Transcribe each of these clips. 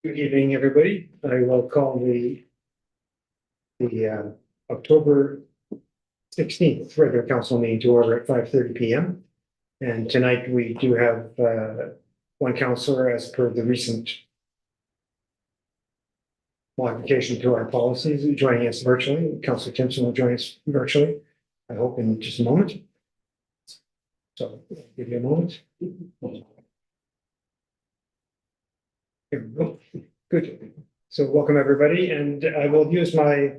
Good evening, everybody. I will call the October 16th regular council meeting to order at 5:30 p.m. And tonight we do have one councillor as per the recent modification to our policies joining us virtually. Councillor Timpson will join us virtually, I hope in just a moment. So I'll give you a moment. Here we go. Good. So welcome everybody, and I will use my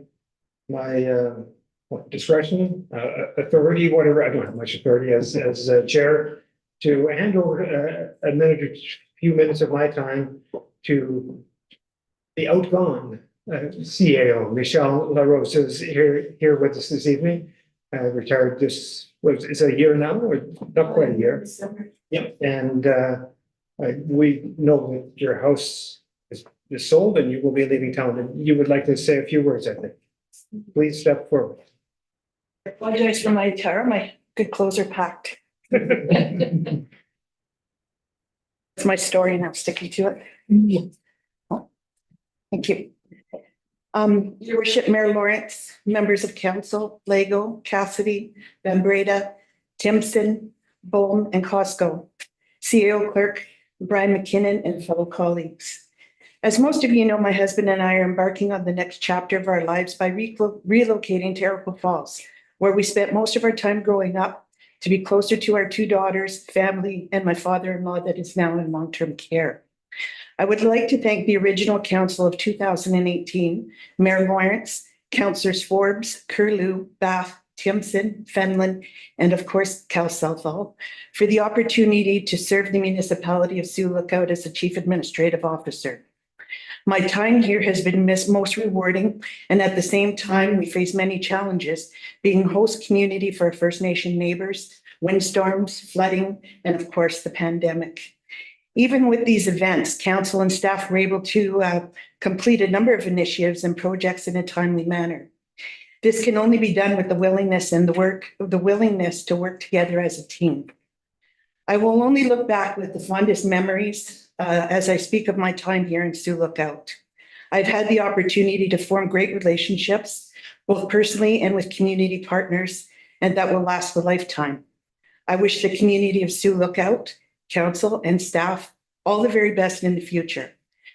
discretion, authority, whatever. I don't have much authority as chair to hand over a minute or few minutes of my time to the outgone CAO Michelle LaRose is here with us this evening. Retired this is a year now, or not quite a year. Yep, and we know that your house is sold and you will be leaving town, and you would like to say a few words, I think. Please step forward. I apologize for my attire. My good clothes are packed. It's my story and I'm sticking to it. Oh, thank you. Your Worship, Mayor Lawrence, members of council, Lego, Cassidy, Van Breda, Timpson, Bohm, and Costco, CEO Clerk Brian McKinnon, and fellow colleagues. As most of you know, my husband and I are embarking on the next chapter of our lives by relocating to Iroquois Falls, where we spent most of our time growing up, to be closer to our two daughters, family, and my father-in-law that is now in long-term care. I would like to thank the original council of 2018, Mayor Lawrence, Councillors Forbes, Curlew, Bath, Timpson, Fenlon, and of course, Cal Southall, for the opportunity to serve the municipality of Sioux Lookout as the Chief Administrative Officer. My time here has been most rewarding, and at the same time, we face many challenges, being host community for our First Nation neighbors, windstorms, flooding, and of course, the pandemic. Even with these events, council and staff were able to complete a number of initiatives and projects in a timely manner. This can only be done with the willingness to work together as a team. I will only look back with the fondest memories as I speak of my time here in Sioux Lookout. I've had the opportunity to form great relationships, both personally and with community partners, and that will last a lifetime. I wish the community of Sioux Lookout, council, and staff all the very best in the future.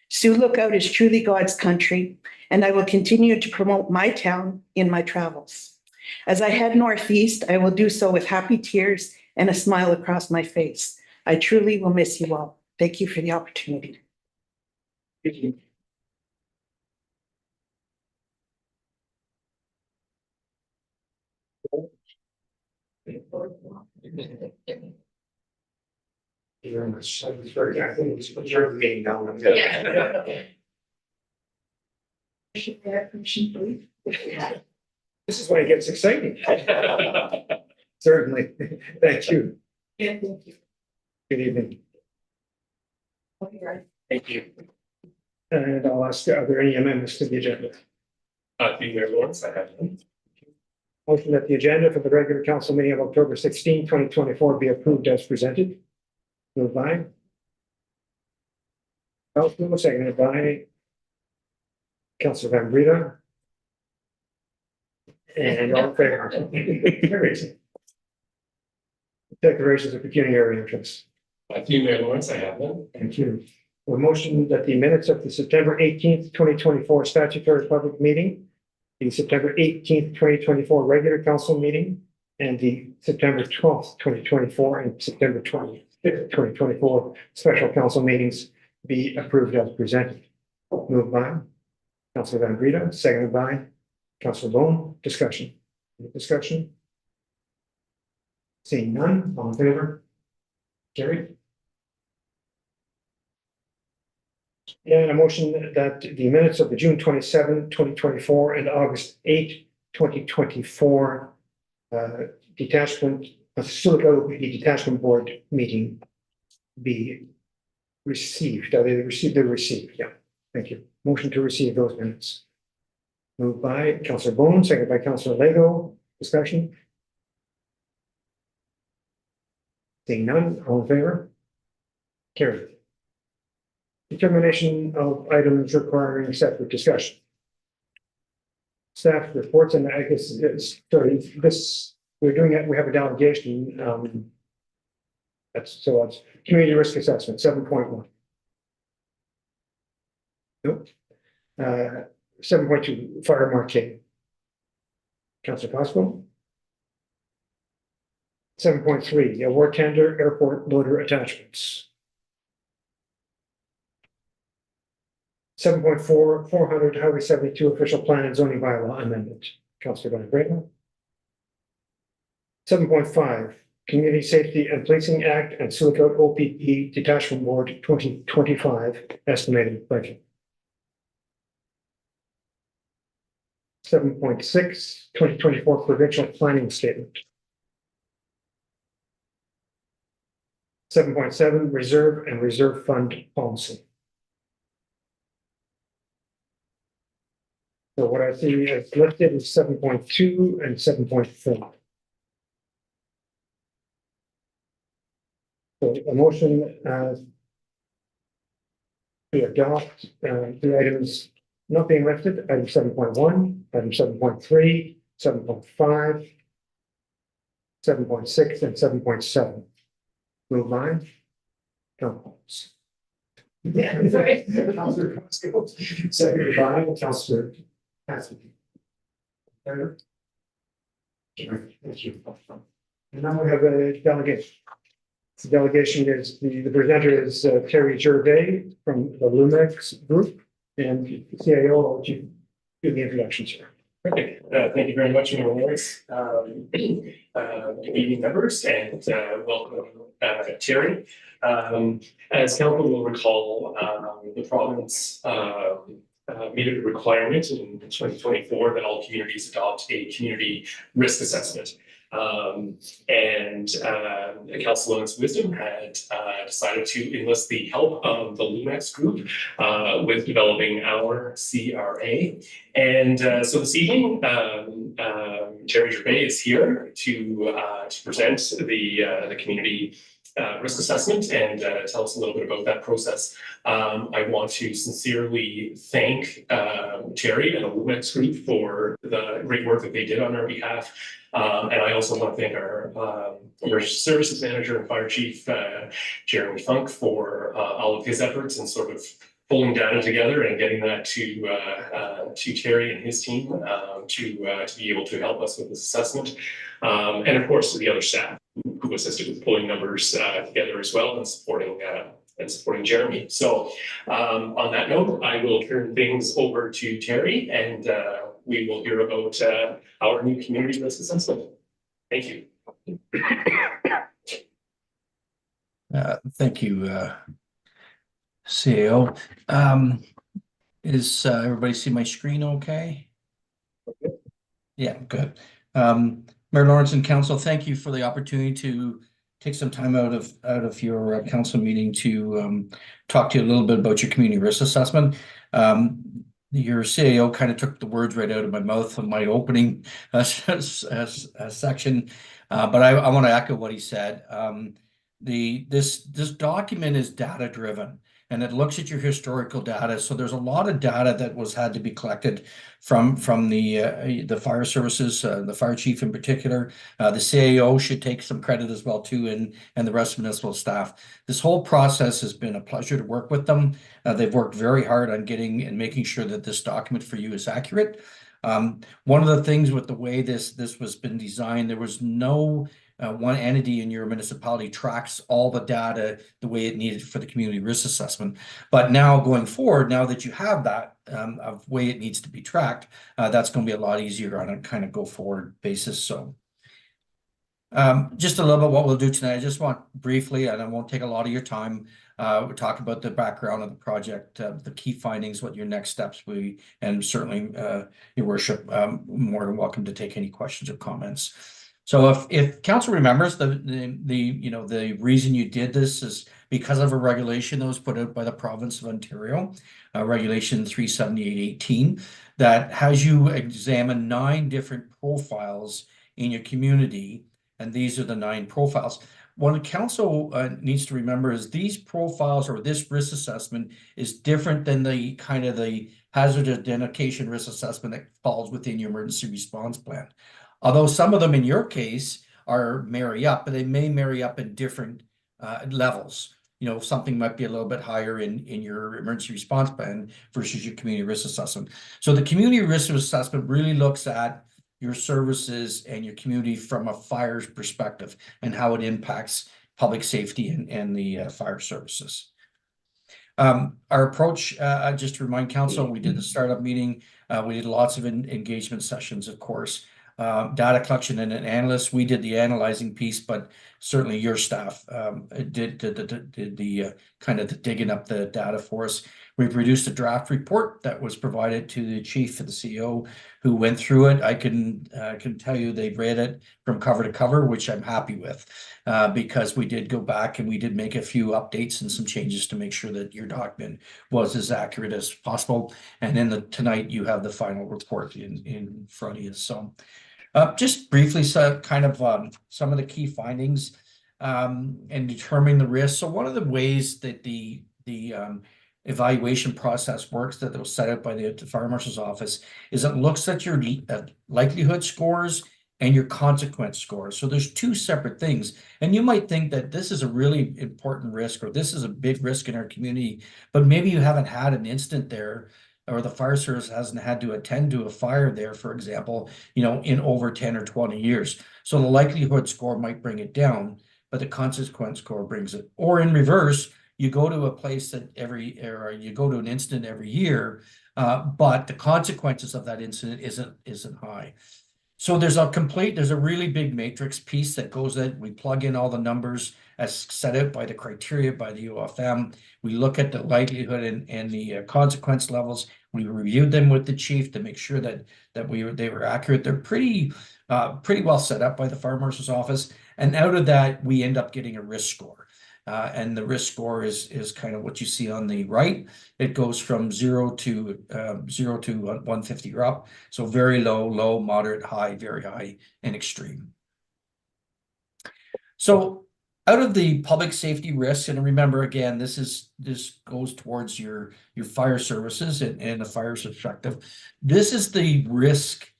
Sioux Lookout is truly God's country, and I will continue to promote my town in my travels. As I head northeast, I will do so with happy tears and a smile across my face. I truly will miss you all. Thank you for the opportunity. Thank you. Thank you very much. I think it's your meeting now. This is when it gets exciting. Certainly. Thank you. Yeah, thank you. Good evening. Okay, Thank you. And I'll ask, are there any amendments to the agenda? Mayor Lawrence, I have none. Motion that the agenda for the regular council meeting of October 16, 2024 be approved as presented. Moved by Councilor, seconded by Councilor Van Breda. And all in favor. Carries. Declarations of pecuniary interest. Mayor Lawrence, I have none. Thank you. A motion that the minutes of the September 18th, 2024 statutory public meeting, the September 18th, 2024 regular council meeting, and the September 12th, 2024 and September 25th, 2024 special council meetings be approved as presented. Moved by Councilor Van Breda, seconded by Councilor Bohm. Discussion. Any discussion? Seeing none, all in favor? Carried. And a motion that the minutes of the June 27, 2024 and August 8, 2024 detachment board meeting be received. Are they received? They're received. Yeah. Thank you. Motion to receive those minutes. Moved by Councilor Boone, seconded by Councilor Lego. Discussion. Seeing none, all in favor? Carried. Determination of items requiring separate discussion. Staff reports, and I guess it's, sorry, this, we're doing it, we have a delegation, that's community risk assessment, 7.1. Nope. 7.2, fire marking. Councillor Pascal. 7.3, award tender, airport loader attachments. 7.4, 400 Highway 72 official plan and zoning bylaw amendment. Councillor Van Breda. 7.5, Community Safety and Policing Act and Silicon OPP Detachment Board 2025 estimated budget. 7.6, 2024 provincial planning statement. 7.7, reserve and reserve fund policy. So what I see is listed is 7.2 and 7.4. So a motion to adopt the items not being listed, item 7.1, item 7.3, 7.5, 7.6, and 7.7. Move mine. No. Yeah, sorry. Councillor Pascal, seconded by Councillor Cassidy. Thank you. And now we have a delegation. The delegation is, the presenter is Terry Gervais from the Lumex Group, and CIO, I'll do the introduction, sir. Perfect. Thank you very much, Mayor Lawrence. Good evening, members, and welcome, Terry. As council will recall, the province made it a requirement in 2024 that all communities adopt a community risk assessment. Council in its wisdom had decided to enlist the help of the Lumex Group with developing our CRA. And so this evening, Terry Gervais is here to present the community risk assessment and tell us a little bit about that process. I want to sincerely thank Terry and the Lumex Group for the great work that they did on our behalf. And I also want to thank our emergency services manager and fire chief, Jeremy Funk, for all of his efforts and sort of pulling data together and getting that to Terry and his team to be able to help us with this assessment. And of course, the other staff who assisted with pulling numbers together as well and supporting Jeremy. So on that note, I will turn things over to Terry, and we will hear about our new community risk assessment. Thank you. Thank you, CAO. Is everybody see my screen okay? Yeah, good. Mayor Lawrence and Council, thank you for the opportunity to take some time out of your council meeting to talk to you a little bit about your community risk assessment. Your CAO kind of took the words right out of my mouth of my opening section, but I want to echo what he said. This document is data driven, and it looks at your historical data. So there's a lot of data that had to be collected from the fire services, the fire chief in particular. The CAO should take some credit as well too, and the rest of municipal staff. This whole process has been a pleasure to work with them. They've worked very hard on getting and making sure that this document for you is accurate. One of the things with the way this was been designed, there was no one entity in your municipality tracks all the data the way it needed for the community risk assessment. But now going forward, now that you have that of way it needs to be tracked, that's going to be a lot easier on a kind of go forward basis. So just a little bit what we'll do tonight. I just want briefly, and I won't take a lot of your time, we'll talk about the background of the project, the key findings, what your next steps will be, and certainly your worship, more than welcome to take any questions or comments. So if council remembers, the reason you did this is because of a regulation that was put out by the province of Ontario, regulation 378/18, that has you examine 9 different profiles in your community, and these are the 9 profiles. what the council needs to remember is these profiles or this risk assessment is different than the kind of the hazard identification risk assessment that falls within your emergency response plan. Although some of them in your case are marry up, but they may marry up in different levels. You know, something might be a little bit higher in your emergency response plan versus your community risk assessment. So the community risk assessment really looks at your services and your community from a fire's perspective and how it impacts public safety and the fire services. Our approach, just to remind council, we did the startup meeting. We did lots of engagement sessions, of course. Data collection and an analyst. We did the analyzing piece, but certainly your staff did the kind of the digging up the data for us. We produced a draft report that was provided to the chief and the CEO who went through it. I can tell you they've read it from cover to cover, which I'm happy with, because we did go back and we did make a few updates and some changes to make sure that your document was as accurate as possible. And then tonight you have the final report in front of you. So just briefly, so kind of some of the key findings and determining the risk. So one of the ways that the evaluation process works that was set out by the fire marshal's office is it looks at your likelihood scores and your consequence scores. So there's two separate things. And you might think that this is a really important risk or this is a big risk in our community, but maybe you haven't had an incident there or the fire service hasn't had to attend to a fire there, for example, you know, in over 10 or 20 years. So the likelihood score might bring it down, but the consequence score brings it. Or in reverse, you go to a place that you go to an incident every year, but the consequences of that incident isn't high. So there's a really big matrix piece that goes in. We plug in all the numbers as set out by the criteria by the UFM. We look at the likelihood and the consequence levels. We reviewed them with the chief to make sure that they were accurate. They're pretty well set up by the fire marshal's office. And out of that, we end up getting a risk score. And the risk score is kind of what you see on the right. It goes from 0 to 150 or up. So very low, moderate, high, very high, and extreme. So out of the public safety risks, and remember again, this goes towards your fire services and the fire's perspective. This is the risk,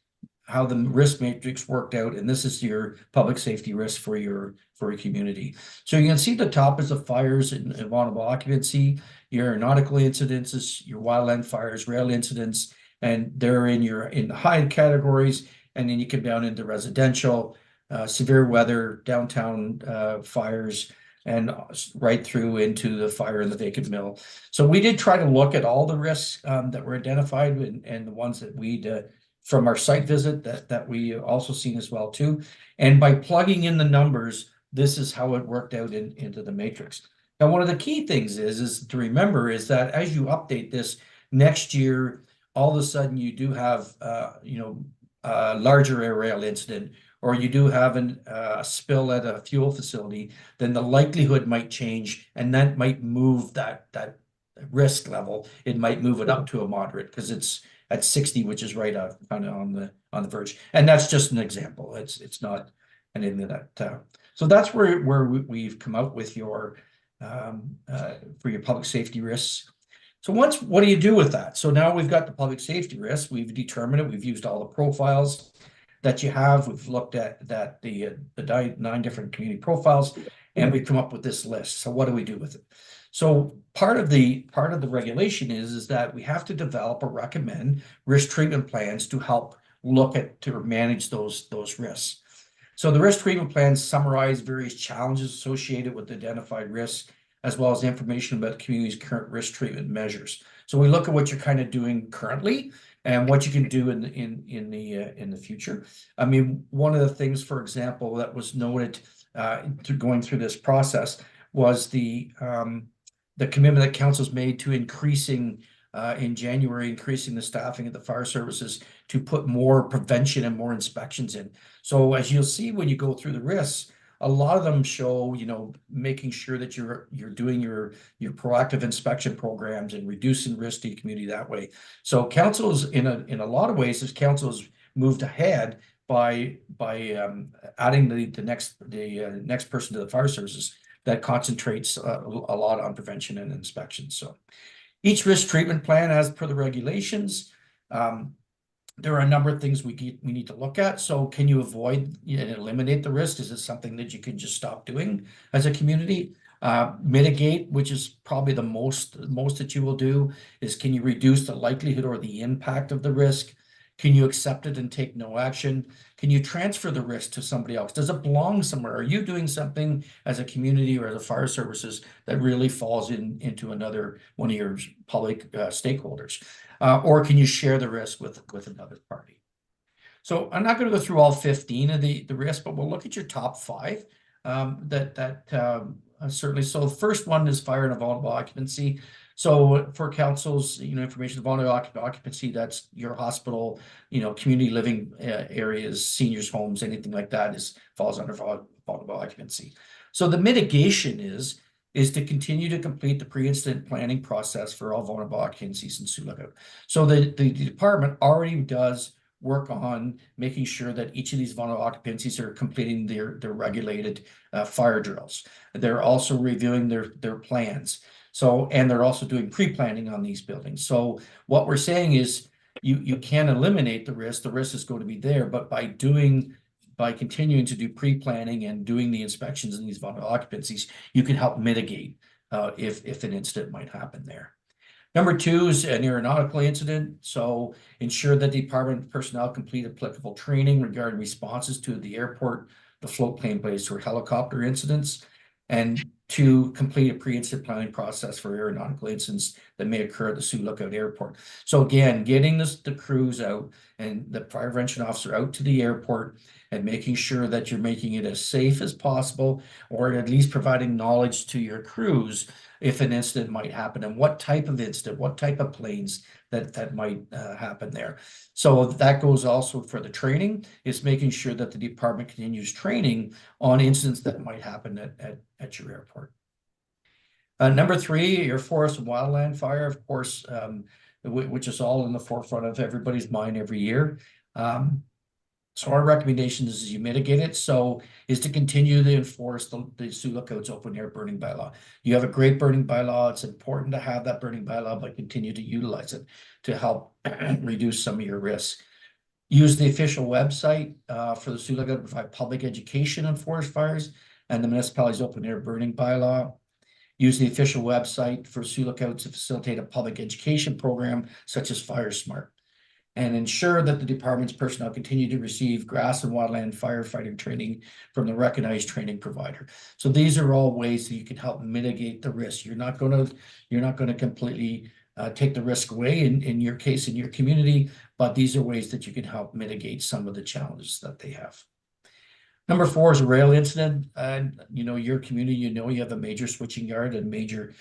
how the risk matrix worked out, and this is your public safety risk for your community. So you can see the top is the fires and vulnerable occupancy, your aeronautical incidences, your wildland fires, rail incidents, and they're in the high categories, and then you come down into residential, severe weather, downtown fires, and right through into the fire in the vacant mill. So we did try to look at all the risks that were identified and the ones that we'd from our site visit that we also seen as well too. And by plugging in the numbers, this is how it worked out into the matrix. Now, one of the key things is to remember is that as you update this next year, all of a sudden you do have a larger air rail incident, or you do have a spill at a fuel facility, then the likelihood might change, and that might move that risk level. It might move it up to a moderate because it's at 60, which is right kind of on the verge. And that's just an example. It's not anything that. So that's where we've come out with your for your public safety risks. So what do you do with that? So now we've got the public safety risks. We've determined it. We've used all the profiles that you have. We've looked at the 9 different community profiles, and we've come up with this list. So what do we do with it? So part of the regulation is that we have to develop or recommend risk treatment plans to help look at to manage those risks. So the risk treatment plans summarize various challenges associated with identified risks, as well as information about the community's current risk treatment measures. So we look at what you're kind of doing currently and what you can do in the future. I mean, one of the things, for example, that was noted going through this process was the commitment that council's made to increasing in January, increasing the staffing at the fire services to put more prevention and more inspections in. So as you'll see when you go through the risks, a lot of them show, making sure that you're doing your proactive inspection programs and reducing risk to your community that way. So council's in a lot of ways, as council's moved ahead by adding the next person to the fire services that concentrates a lot on prevention and inspection. So each risk treatment plan, as per the regulations, there are a number of things we need to look at. So can you avoid and eliminate the risk? Is it something that you can just stop doing as a community? Mitigate, which is probably the most that you will do, is can you reduce the likelihood or the impact of the risk? Can you accept it and take no action? Can you transfer the risk to somebody else? Does it belong somewhere? Are you doing something as a community or the fire services that really falls into another one of your public stakeholders? Or can you share the risk with another party? So I'm not going to go through all 15 of the risks, but we'll look at your top 5 certainly. So the first one is fire and vulnerable occupancy. So for council's, information, vulnerable occupancy, that's your hospital, community living areas, seniors' homes, anything like that falls under vulnerable occupancy. So the mitigation is to continue to complete the pre-incident planning process for all vulnerable occupancies in Sioux Lookout. So the department already does work on making sure that each of these vulnerable occupancies are completing their regulated fire drills. They're also reviewing their plans. So, and they're also doing pre-planning on these buildings. So what we're saying is you can eliminate the risk. The risk is going to be there, but by continuing to do pre-planning and doing the inspections in these vulnerable occupancies, you can help mitigate if an incident might happen there. Number 2 is an aeronautical incident. So ensure that the department personnel complete applicable training regarding responses to the airport, the float plane base, or helicopter incidents. And 2, complete a pre-incident planning process for aeronautical incidents that may occur at the Sioux Lookout Airport. So again, getting the crews out and the fire prevention officer out to the airport and making sure that you're making it as safe as possible, or at least providing knowledge to your crews if an incident might happen and what type of incident, what type of planes that might happen there. So that goes also for the training. It's making sure that the department continues training on incidents that might happen at your airport. Number 3, your forest and wildland fire, of course, which is all in the forefront of everybody's mind every year. So our recommendation is you mitigate it. So is to continue to enforce the Sioux Lookout's open air burning bylaw. You have a great burning bylaw. It's important to have that burning bylaw, but continue to utilize it to help reduce some of your risks. Use the official website for the Sioux Lookout to provide public education on forest fires and the municipality's open air burning bylaw. Use the official website for Sioux Lookout to facilitate a public education program such as Fire Smart. And ensure that the department's personnel continue to receive grass and wildland firefighting training from the recognized training provider. So these are all ways that you can help mitigate the risk. You're not going to completely take the risk away in your case, in your community, but these are ways that you can help mitigate some of the challenges that they have. Number 4 is a rail incident. And your community, you have a major switching yard and major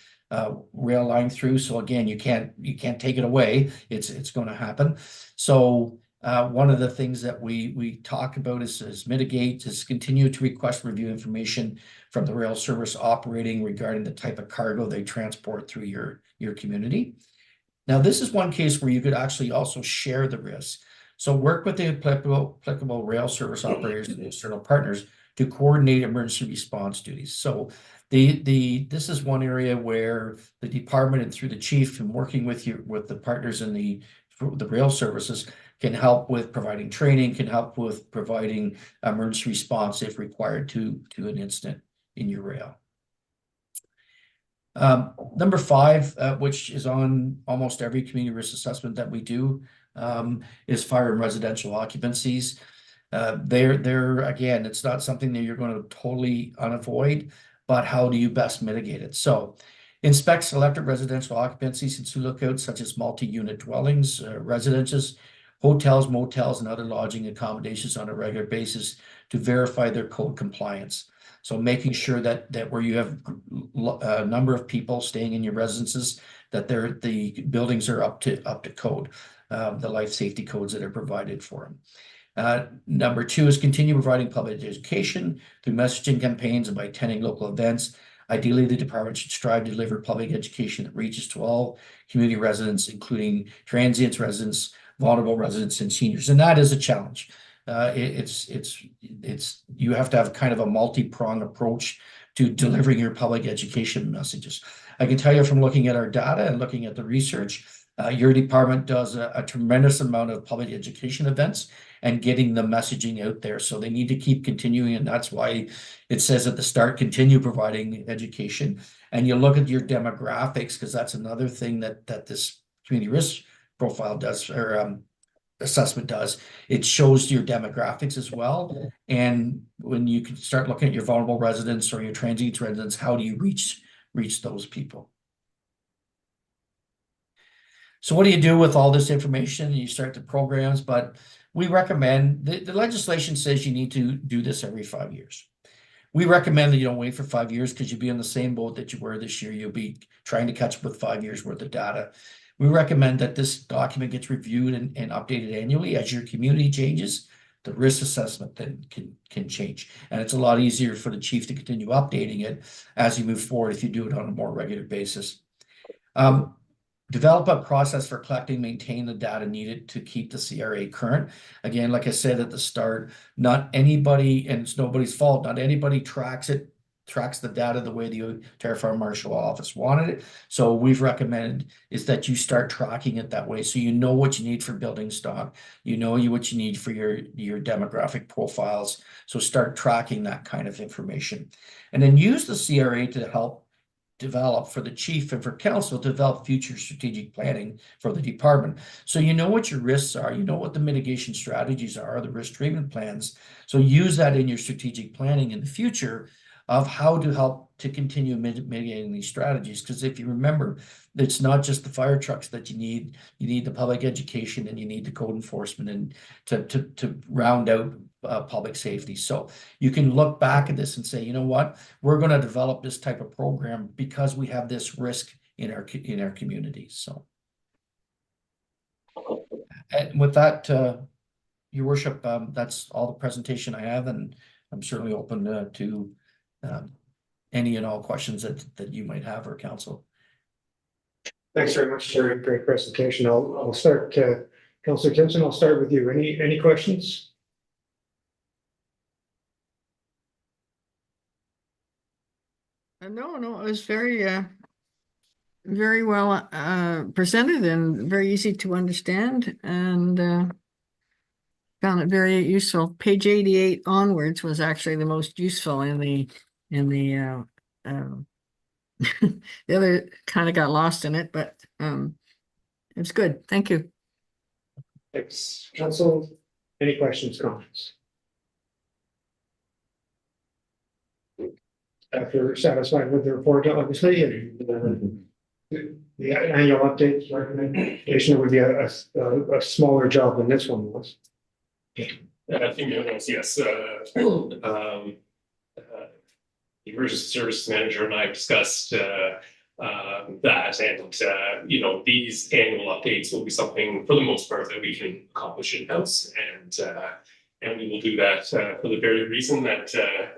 rail line through. So again, you can't take it away. It's going to happen. So one of the things that we talk about is mitigate, is continue to request review information from the rail service operating regarding the type of cargo they transport through your community. Now, this is one case where you could actually also share the risk. So work with the applicable rail service operators and external partners to coordinate emergency response duties. So this is one area where the department and through the chief and working with the partners in the rail services can help with providing training, can help with providing emergency response if required to an incident in your rail. Number 5, which is on almost every community risk assessment that we do, is fire and residential occupancies. They're again, it's not something that you're going to totally unavoid, but how do you best mitigate it? So inspect selected residential occupancies in Sioux Lookout, such as multi-unit dwellings, residences, hotels, motels, and other lodging accommodations on a regular basis to verify their code compliance. So making sure that where you have a number of people staying in your residences, that the buildings are up to code, the life safety codes that are provided for them. Number 2 is continue providing public education through messaging campaigns and by attending local events. Ideally, the department should strive to deliver public education that reaches to all community residents, including transients, residents, vulnerable residents, and seniors. And that is a challenge. it's you have to have kind of a multi-pronged approach to delivering your public education messages. I can tell you from looking at our data and looking at the research, your department does a tremendous amount of public education events and getting the messaging out there. So they need to keep continuing, and that's why it says at the start, continue providing education. And you look at your demographics, because that's another thing that this community risk profile does, or assessment does. It shows your demographics as well. And when you can start looking at your vulnerable residents or your transient residents, how do you reach those people? So what do you do with all this information? You start the programs, but we recommend, the legislation says you need to do this every 5 years. We recommend that you don't wait for 5 years, because you'll be in the same boat that you were this year. You'll be trying to catch up with 5 years worth of data. We recommend that this document gets reviewed and updated annually. As your community changes, the risk assessment then can change. And it's a lot easier for the chief to continue updating it as you move forward if you do it on a more regular basis. Develop a process for collecting, maintain the data needed to keep the CRA current. Again, like I said at the start, not anybody, and it's nobody's fault, not anybody tracks the data the way the Ontario Fire Marshal Office wanted it. So we've recommended is that you start tracking it that way, so you know what you need for building stock, you know what you need for your demographic profiles. So start tracking that kind of information, and then use the CRA to help develop for the chief and for council to develop future strategic planning for the department. So you know what your risks are, you know what the mitigation strategies are, the risk treatment plans. So use that in your strategic planning in the future of how to help to continue mitigating these strategies. Because if you remember, it's not just the fire trucks that you need the public education, and you need the code enforcement, and to round out public safety. So you can look back at this and say, you know what, we're going to develop this type of program because we have this risk in our communities. So, and with that, your worship, that's all the presentation I have, and I'm certainly open to any and all questions that you might have, or council. Thanks very much, Terry. Great presentation. I'll start, Councillor Timpson, I'll start with you. Any questions? No, it was very well presented and very easy to understand, and found it very useful. Page 88 onwards was actually the most useful in the the other kind of got lost in it, but it's good. Thank you. Thanks. Council, any questions, comments? After satisfied with the report, obviously, and the annual update recommendation would be a smaller job than this one was. I think yes. The emergency services manager and I have discussed that, and these annual updates will be something for the most part that we can accomplish in-house, and we will do that for the very reason that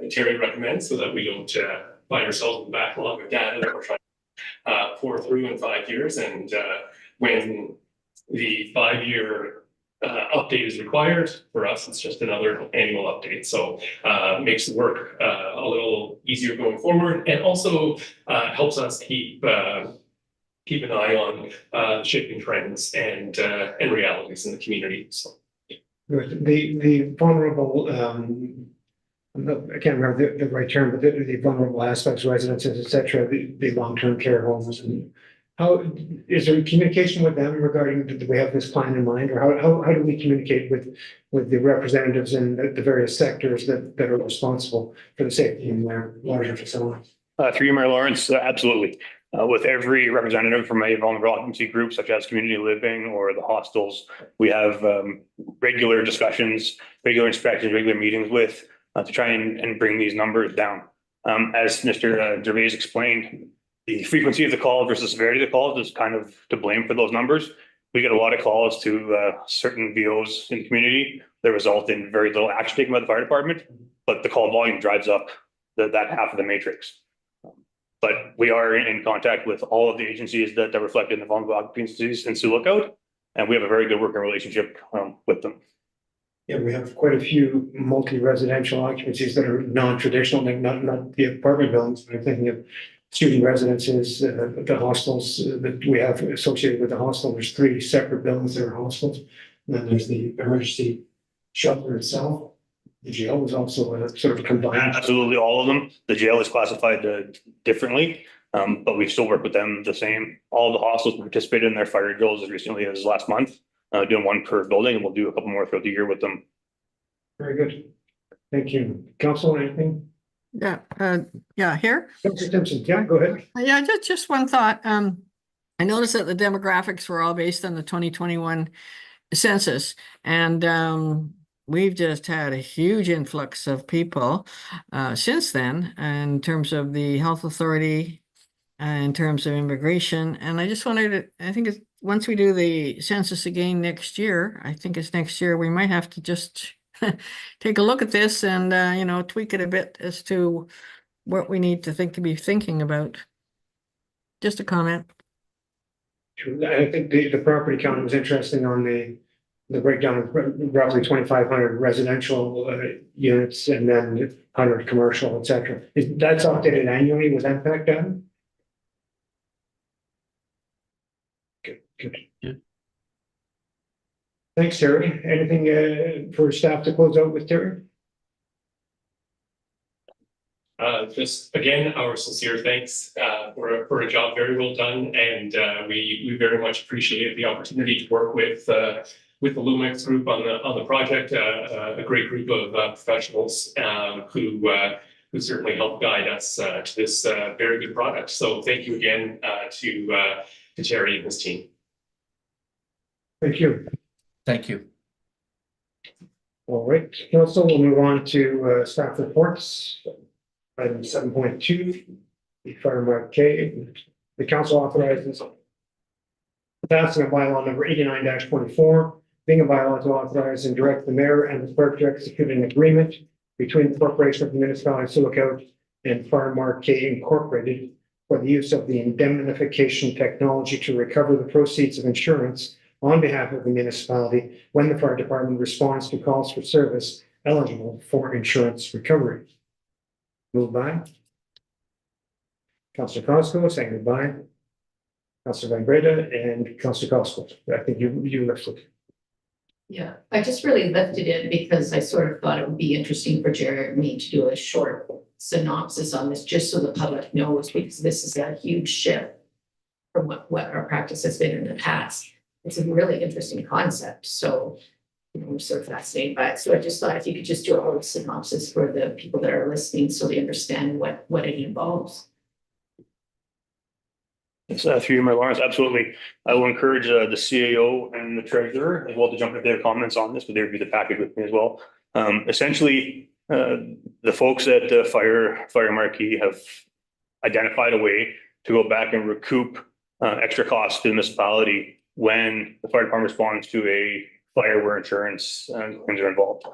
Terry recommends, so that we don't find ourselves with a backlog of data that we're trying to pour through in 5 years. And when the 5-year update is required, for us, it's just another annual update. So makes the work a little easier going forward, and also helps us keep an eye on shifting trends and realities in the community. So. The vulnerable, I can't remember the right term, but the vulnerable aspects, residences, et cetera, the long-term care homes, and how is there communication with them regarding, do we have this plan in mind, or how do we communicate with the representatives in the various sectors that are responsible for the safety in their larger facilities? Through you, Mayor Lawrence, absolutely. With every representative from a vulnerable occupancy group, such as community living or the hostels, we have regular discussions, regular inspections, regular meetings with to try and bring these numbers down. As Mr. Gervais explained, the frequency of the call versus severity of the calls is kind of to blame for those numbers. We get a lot of calls to certain VOs in the community that result in very little action taken by the fire department, but the call volume drives up that half of the matrix. But we are in contact with all of the agencies that reflect in the vulnerable occupancies in Sioux Lookout, and we have a very good working relationship with them. Yeah, we have quite a few multi-residential occupancies that are non-traditional, like not the apartment buildings, but I'm thinking of student residences, the hostels that we have associated with the hostel. There's 3 separate buildings that are hostels. And then there's the emergency shelter itself. The jail is also a sort of combined. Absolutely, all of them. The jail is classified differently, but we still work with them the same. All the hostels participated in their fire drills as recently as last month, doing 1 per building, and we'll do a couple more throughout the year with them. Very good. Thank you. Council, anything? Yeah, here. Councilor Simpson, yeah, go ahead. Yeah, just one thought. I noticed that the demographics were all based on the 2021 census, and we've just had a huge influx of people since then in terms of the health authority, in terms of immigration. And I just wondered, I think it's, once we do the census again next year, I think it's next year, we might have to just take a look at this and, you know, tweak it a bit as to what we need to be thinking about. Just a comment. I think the property count was interesting on the breakdown of roughly 2,500 residential units and then 100 commercial, et cetera. That's updated annually with impact done? Good. Yeah. Thanks, Terry. Anything for staff to close out with, Terry? Just again, our sincere thanks for a job very well done, and we very much appreciate the opportunity to work with the Lumex group on the project. A great group of professionals who certainly helped guide us to this very good product. So thank you again to Terry and his team. Thank you. Thank you. All right, council, we'll move on to staff reports. Item 7.2, the fire mark K. The council authorizes the passing of bylaw number 89-24, being a bylaw to authorize and direct the mayor and the clerk to execute an agreement between the corporation of the municipality of Sioux and Fire Mark K Incorporated for the use of the indemnification technology to recover the proceeds of insurance on behalf of the municipality when the fire department responds to calls for service eligible for insurance recovery. Moved by Councillor Cosco, seconded by Councillor Van Breda and Councillor Cosco. I think you lifted. Yeah, I just really lifted it because I sort of thought it would be interesting for Jeremy to do a short synopsis on this, just so the public knows, because this is a huge shift from what our practice has been in the past. It's a really interesting concept, so I'm sort of fascinated by it. So I just thought if you could just do a whole synopsis for the people that are listening so they understand what it involves. It's through you, Mayor Lawrence. Absolutely. I will encourage the CAO and the treasurer as well to jump into their comments on this, but they review the package with me as well. Essentially, the folks at Fire Marquee have identified a way to go back and recoup extra costs to the municipality when the fire department responds to a fire where insurance claims are involved.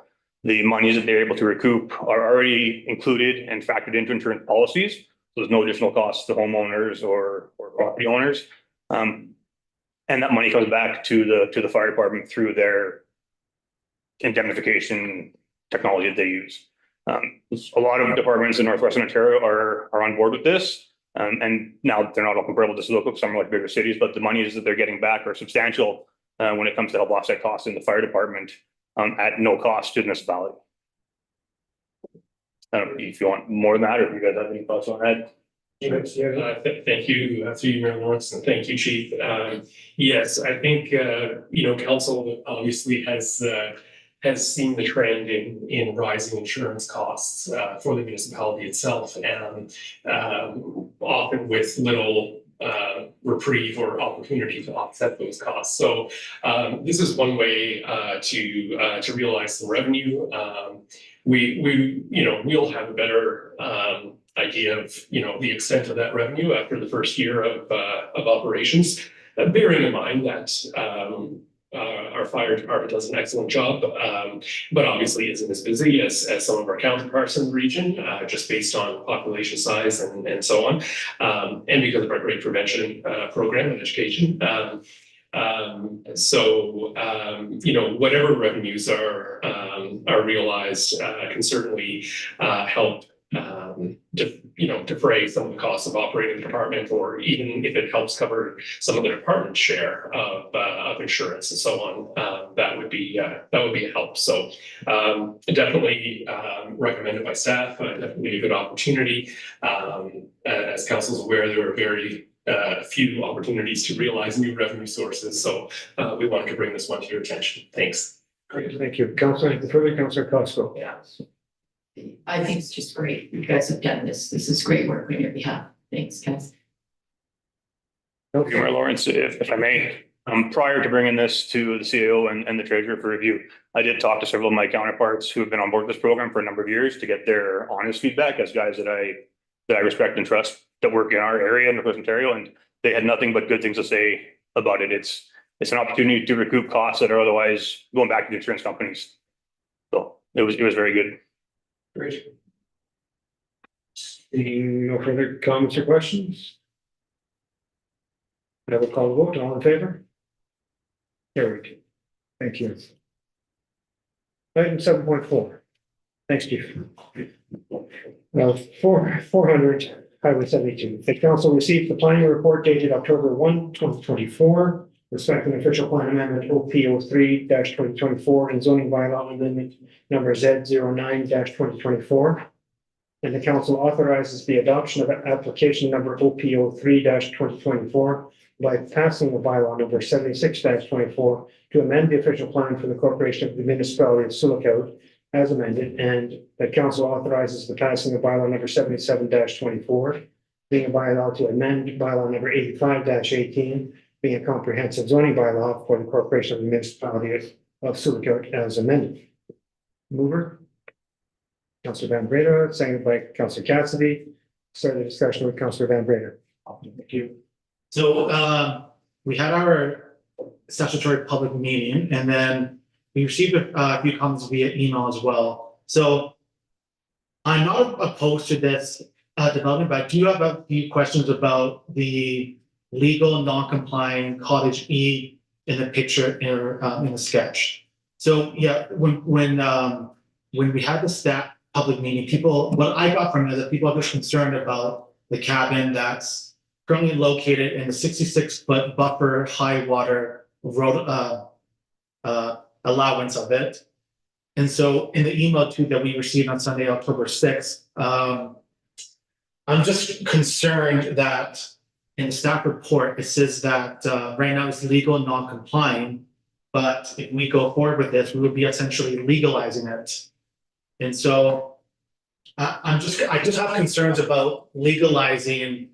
The monies that they're able to recoup are already included and factored into insurance policies. So there's no additional costs to homeowners or property owners. And that money comes back to the fire department through their indemnification technology that they use. A lot of departments in Northwestern Ontario are on board with this. And now they're not all comparable to some are like bigger cities, but the monies that they're getting back are substantial when it comes to help offset costs in the fire department at no cost to the municipality. If you want more than that, or if you guys have any thoughts on that. Thank you, through you, Mayor Lawrence, and thank you, Chief. Yes, I think council obviously has seen the trend in rising insurance costs for the municipality itself, and often with little reprieve or opportunity to offset those costs. So this is one way to realize some revenue. We'll have a better idea of the extent of that revenue after the first year of operations, bearing in mind that our fire department does an excellent job, but obviously isn't as busy as some of our counterparts in the region, just based on population size and so on, and because of our great prevention program and education. So whatever revenues are are realized can certainly help defray some of the costs of operating the department, or even if it helps cover some of the department's share of insurance and so on, that would be a help. So definitely recommended by staff. Definitely a good opportunity. As council's aware, there are very few opportunities to realize new revenue sources. So we wanted to bring this one to your attention. Thanks. Great, thank you. Councilor, anything further? Councilor Costello. Yeah. I think it's just great. You guys have done this. This is great work on your behalf. Thanks, guys. Thank you, Mayor Lawrence, if I may, prior to bringing this to the CAO and the treasurer for review, I did talk to several of my counterparts who have been on board with this program for a number of years to get their honest feedback as guys that I respect and trust that work in our area in Northwest Ontario, and they had nothing but good things to say about it. It's an opportunity to recoup costs that are otherwise going back to the insurance companies. So it was very good. Great. Seeing no further comments or questions? I will call the vote. All in favor? Carried. Thank you. Item 7.4. Thanks, Chief. 400 Highway 72. The council received the planning report dated October 1, 2024. Respecting official plan amendment OP03-2024 and zoning bylaw amendment number Z09-2024. And the council authorizes the adoption of application number OP03-2024 by passing the bylaw number 76-24 to amend the official plan for the corporation of the municipality of Sioux as amended, and the council authorizes the passing of bylaw number 77-24, being a bylaw to amend bylaw number 85-18, being a comprehensive zoning bylaw for the corporation of the municipality of Sioux as amended. Mover. Councillor Van Breda, seconded by Councillor Cassidy. Start the discussion with Councillor Van Breda. Thank you. So we had our statutory public meeting, and then we received a few comments via email as well. So I'm not opposed to this development, but I do have a few questions about the legal non-compliant cottage E in the picture in the sketch. So yeah, when we had the public meeting, what I got from it is that people are just concerned about the cabin that's currently located in the 66-foot buffer high water road allowance of it. And so in the email too that we received on Sunday, October 6th, I'm just concerned that in the staff report, it says that right now it's legal and non-compliant, but if we go forward with this, we would be essentially legalizing it. And so I just have concerns about legalizing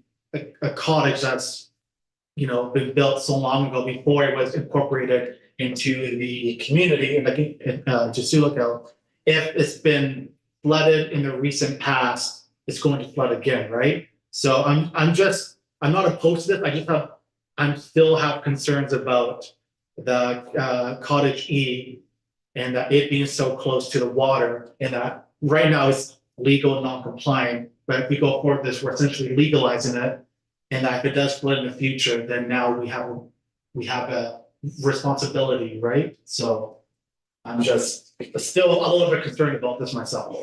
a cottage that's, been built so long ago before it was incorporated into the community and to Sioux. If it's been flooded in the recent past, it's going to flood again, right? So I'm not opposed to this. I still have concerns about the cottage E and that it being so close to the water, and that right now it's legal and non-compliant. But if we go forward this, we're essentially legalizing it, and that if it does flood in the future, then now we have a responsibility, right? So I'm just still a little bit concerned about this myself.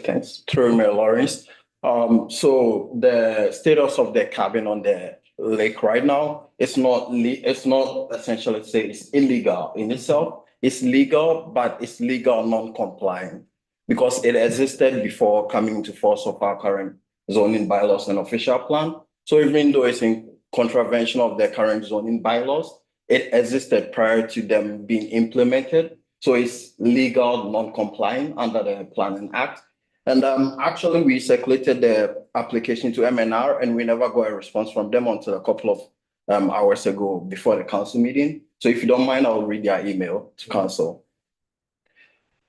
Thanks, through Mayor Lawrence. So the status of the cabin on the lake right now, it's not essentially say it's illegal in itself. It's legal, but it's legal non-compliant because it existed before coming into force of our current zoning bylaws and official plan. So even though it's in contravention of the current zoning bylaws, it existed prior to them being implemented. So it's legal non-compliant under the Planning Act. And actually, we circulated the application to MNR, and we never got a response from them until a couple of hours ago before the council meeting. So if you don't mind, I'll read their email to council.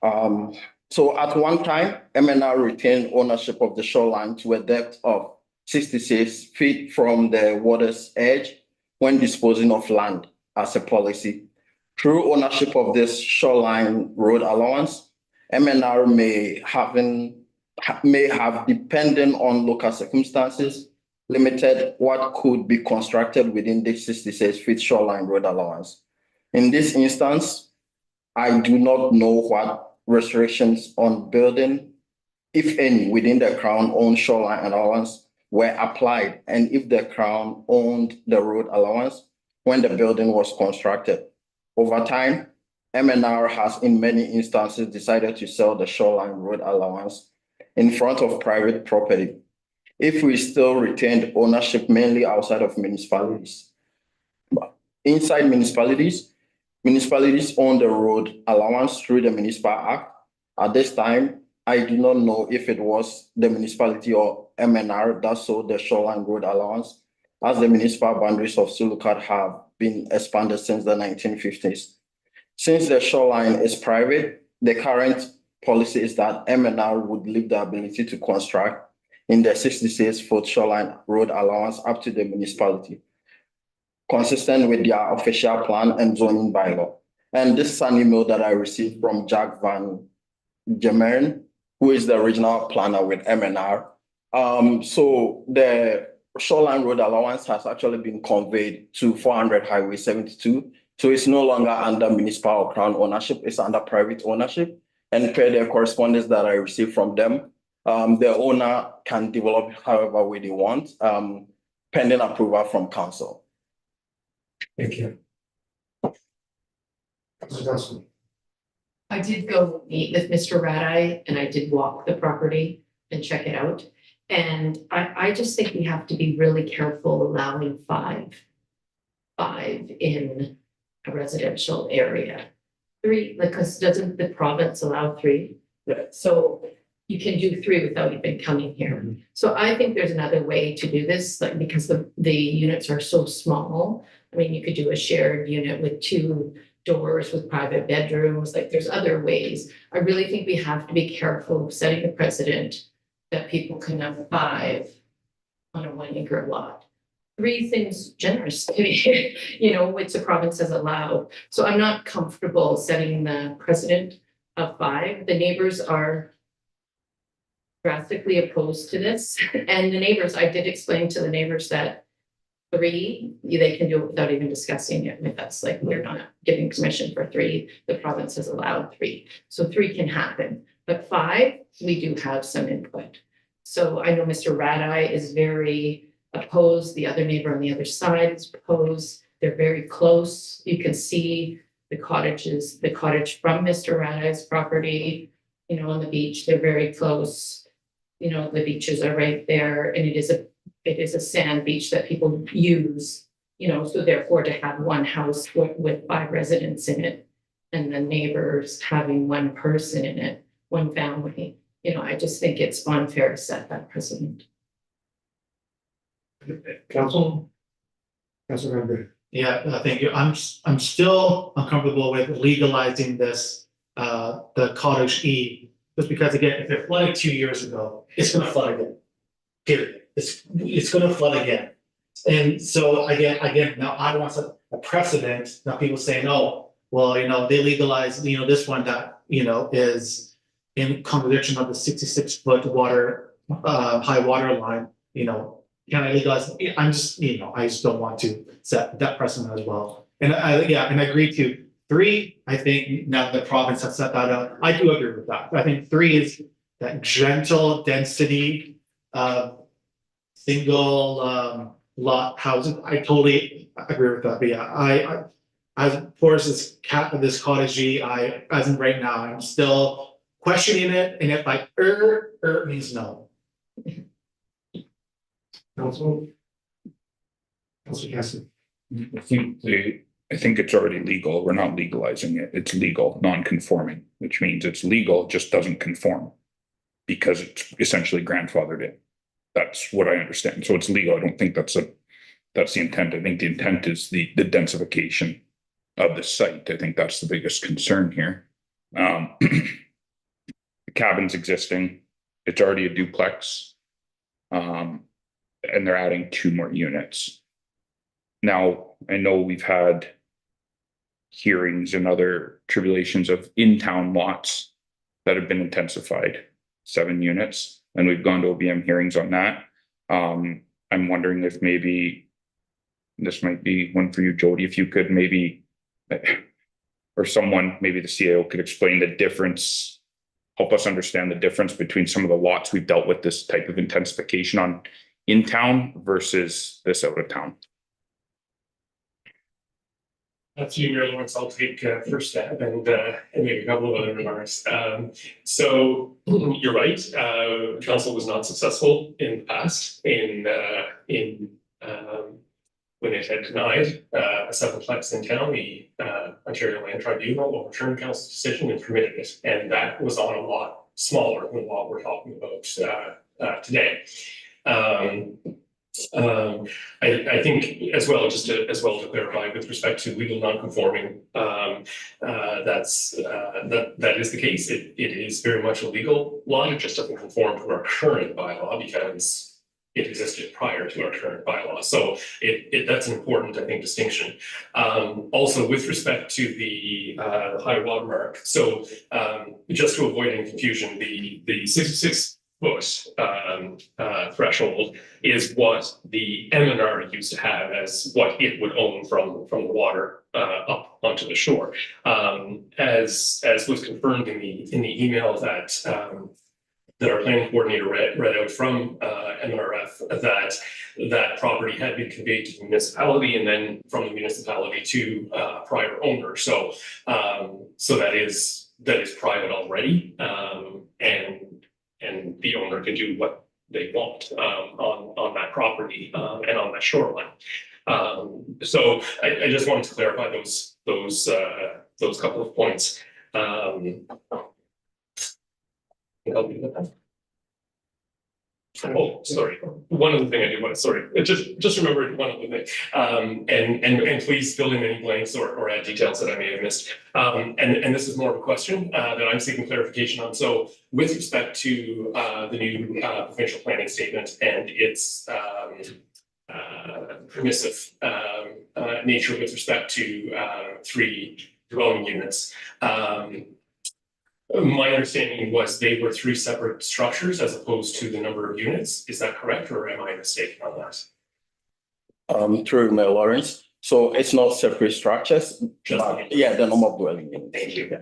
So at one time, MNR retained ownership of the shoreline to a depth of 66 feet from the water's edge when disposing of land as a policy. Through ownership of this shoreline road allowance, MNR may have, depending on local circumstances, limited what could be constructed within the 66 feet shoreline road allowance. In this instance, I do not know what restrictions on building, if any, within the Crown-owned shoreline allowance were applied, and if the Crown owned the road allowance when the building was constructed. Over time, MNR has in many instances decided to sell the shoreline road allowance in front of private property. If we still retained ownership mainly outside of municipalities. Inside municipalities, municipalities own the road allowance through the Municipal Act. At this time, I do not know if it was the municipality or MNR that sold the shoreline road allowance, as the municipal boundaries of Sioux have been expanded since the 1950s. Since the shoreline is private, the current policy is that MNR would leave the ability to construct in the 66-foot shoreline road allowance up to the municipality, consistent with their official plan and zoning bylaw. And this is an email that I received from Jack Van Gemeren, who is the original planner with MNR. So the shoreline road allowance has actually been conveyed to 400 Highway 72. So it's no longer under municipal or Crown ownership, it's under private ownership. And per the correspondence that I received from them, the owner can develop however way they want, pending approval from council. Thank you. Councilor Johnson. I did go meet with Mr. Radai and I did walk the property and check it out. And I just think we have to be really careful allowing five in a residential area. 3, because doesn't the province allow 3? So you can do 3 without even coming here. So I think there's another way to do this, like because the units are so small. I mean, you could do a shared unit with 2 doors with private bedrooms, like there's other ways. I really think we have to be careful of setting the precedent that people can have 5 on a 1 acre lot. 3 seems generous to me, you know, which the province has allowed. So I'm not comfortable setting the precedent of 5. The neighbors are drastically opposed to this. And the neighbors, I did explain to the neighbors that 3, they can do it without even discussing it with us. Like we're not giving permission for 3. The province has allowed 3. So 3 can happen, but 5, we do have some input. So I know Mr. Radai is very opposed. The other neighbor on the other side is opposed. They're very close. You can see the cottage from Mr. Radai's property, you know, on the beach. They're very close. You know, the beaches are right there, and it is a sand beach that people use, you know, so therefore to have one house with 5 residents in it and the neighbors having 1 person in it, 1 family, you know, I just think it's unfair to set that precedent. Council? Councilor Member. Yeah, thank you. I'm still uncomfortable with legalizing this, the cottage E, just because again, if it flooded 2 years ago, it's gonna flood again. Period. It's gonna flood again. And so again, now I don't want to set a precedent. Now people say, no, well, you know, they legalized, you know, this one that, you know, is in contradiction of the 66-foot water, high water line, you know. Can I legalize? I'm just, you know, I just don't want to set that precedent as well. And I agree to 3. I think now the province has set that out. I do agree with that. I think 3 is that gentle density, single lot housing. I totally agree with that. But yeah, I as poor as this cottage G, as in right now, I'm still questioning it. And if I means no. Council? Councilor Cassidy. I think it's already legal. We're not legalizing it. It's legal, non-conforming, which means it's legal, just doesn't conform because it's essentially grandfathered in. That's what I understand. So it's legal. I don't think that's the intent. I think the intent is the densification of the site. I think that's the biggest concern here. The cabin's existing. It's already a duplex. And they're adding 2 more units. Now, I know we've had hearings and other tribulations of in-town lots that have been intensified, 7 units, and we've gone to OBM hearings on that. I'm wondering if maybe this might be one for you, Jody, if you could maybe, or someone, maybe the CAO could explain the difference, help us understand the difference between some of the lots we've dealt with this type of intensification on in town versus this out of town. That's you, Mayor Lawrence. I'll take first stab and make a couple of other remarks. So you're right. Council was not successful in the past in when it had denied a sevenplex in town. The Ontario Land Tribunal overturned council's decision and permitted it, and that was on a lot smaller than what we're talking about today. I think as well, just to clarify with respect to legal non-conforming, that is the case. It is very much a legal law. It just doesn't conform to our current bylaw because it existed prior to our current bylaw. So that's an important, I think, distinction. Also, with respect to the high water mark, so just to avoid any confusion, the 66 foot threshold is what the MNR used to have as what it would own from the water up onto the shore. As was confirmed in the email that our planning coordinator read out from MNRF, that property had been conveyed to the municipality and then from the municipality to prior owner. So that is private already, and the owner can do what they want on that property and on that shoreline. So I just wanted to clarify those couple of points. Oh, sorry. One other thing I do want to, sorry, just remembered one other thing. And please fill in any blanks or add details that I may have missed. And this is more of a question that I'm seeking clarification on. So with respect to the new provincial planning statement and its permissive nature with respect to 3 dwelling units, my understanding was they were 3 separate structures as opposed to the number of units. Is that correct, or am I mistaken on that? Through Mayor Lawrence. So it's not separate structures, Just but yeah, the number of dwelling units. Thank you.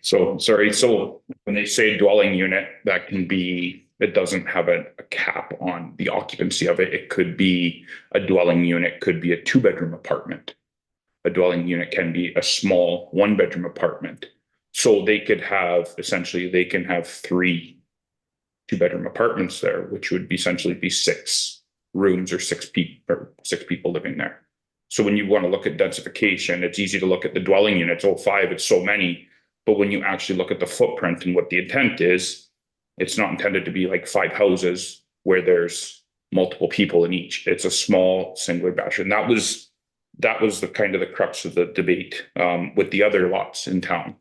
So, sorry, so when they say dwelling unit, that can be, it doesn't have a cap on the occupancy of it. It could be a dwelling unit, could be a 2-bedroom apartment. A dwelling unit can be a small 1-bedroom apartment. So they could have, essentially, they can have 3 2-bedroom apartments there, which would essentially be 6 rooms or 6 people living there. So when you want to look at densification, it's easy to look at the dwelling units, 5, it's so many. But when you actually look at the footprint and what the intent is, it's not intended to be like 5 houses where there's multiple people in each. It's a small singular batch. And that was the kind of the crux of the debate with the other lots in town,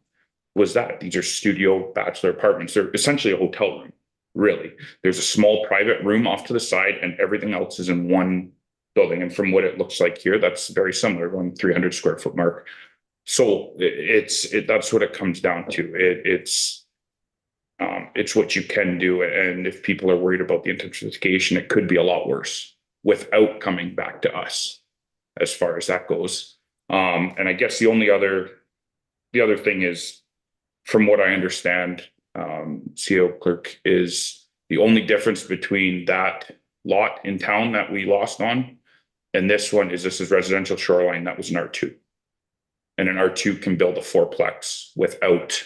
was that these are studio bachelor apartments. They're essentially a hotel room, really. There's a small private room off to the side and everything else is in one building. And from what it looks like here, that's very similar, 300 square foot mark. So that's what it comes down to. It's what you can do. And if people are worried about the intensification, it could be a lot worse without coming back to us as far as that goes. And I guess the other thing is, from what I understand, CO clerk, is the only difference between that lot in town that we lost on and this one is this is residential shoreline. That was an R2. And an R2 can build a 4-plex without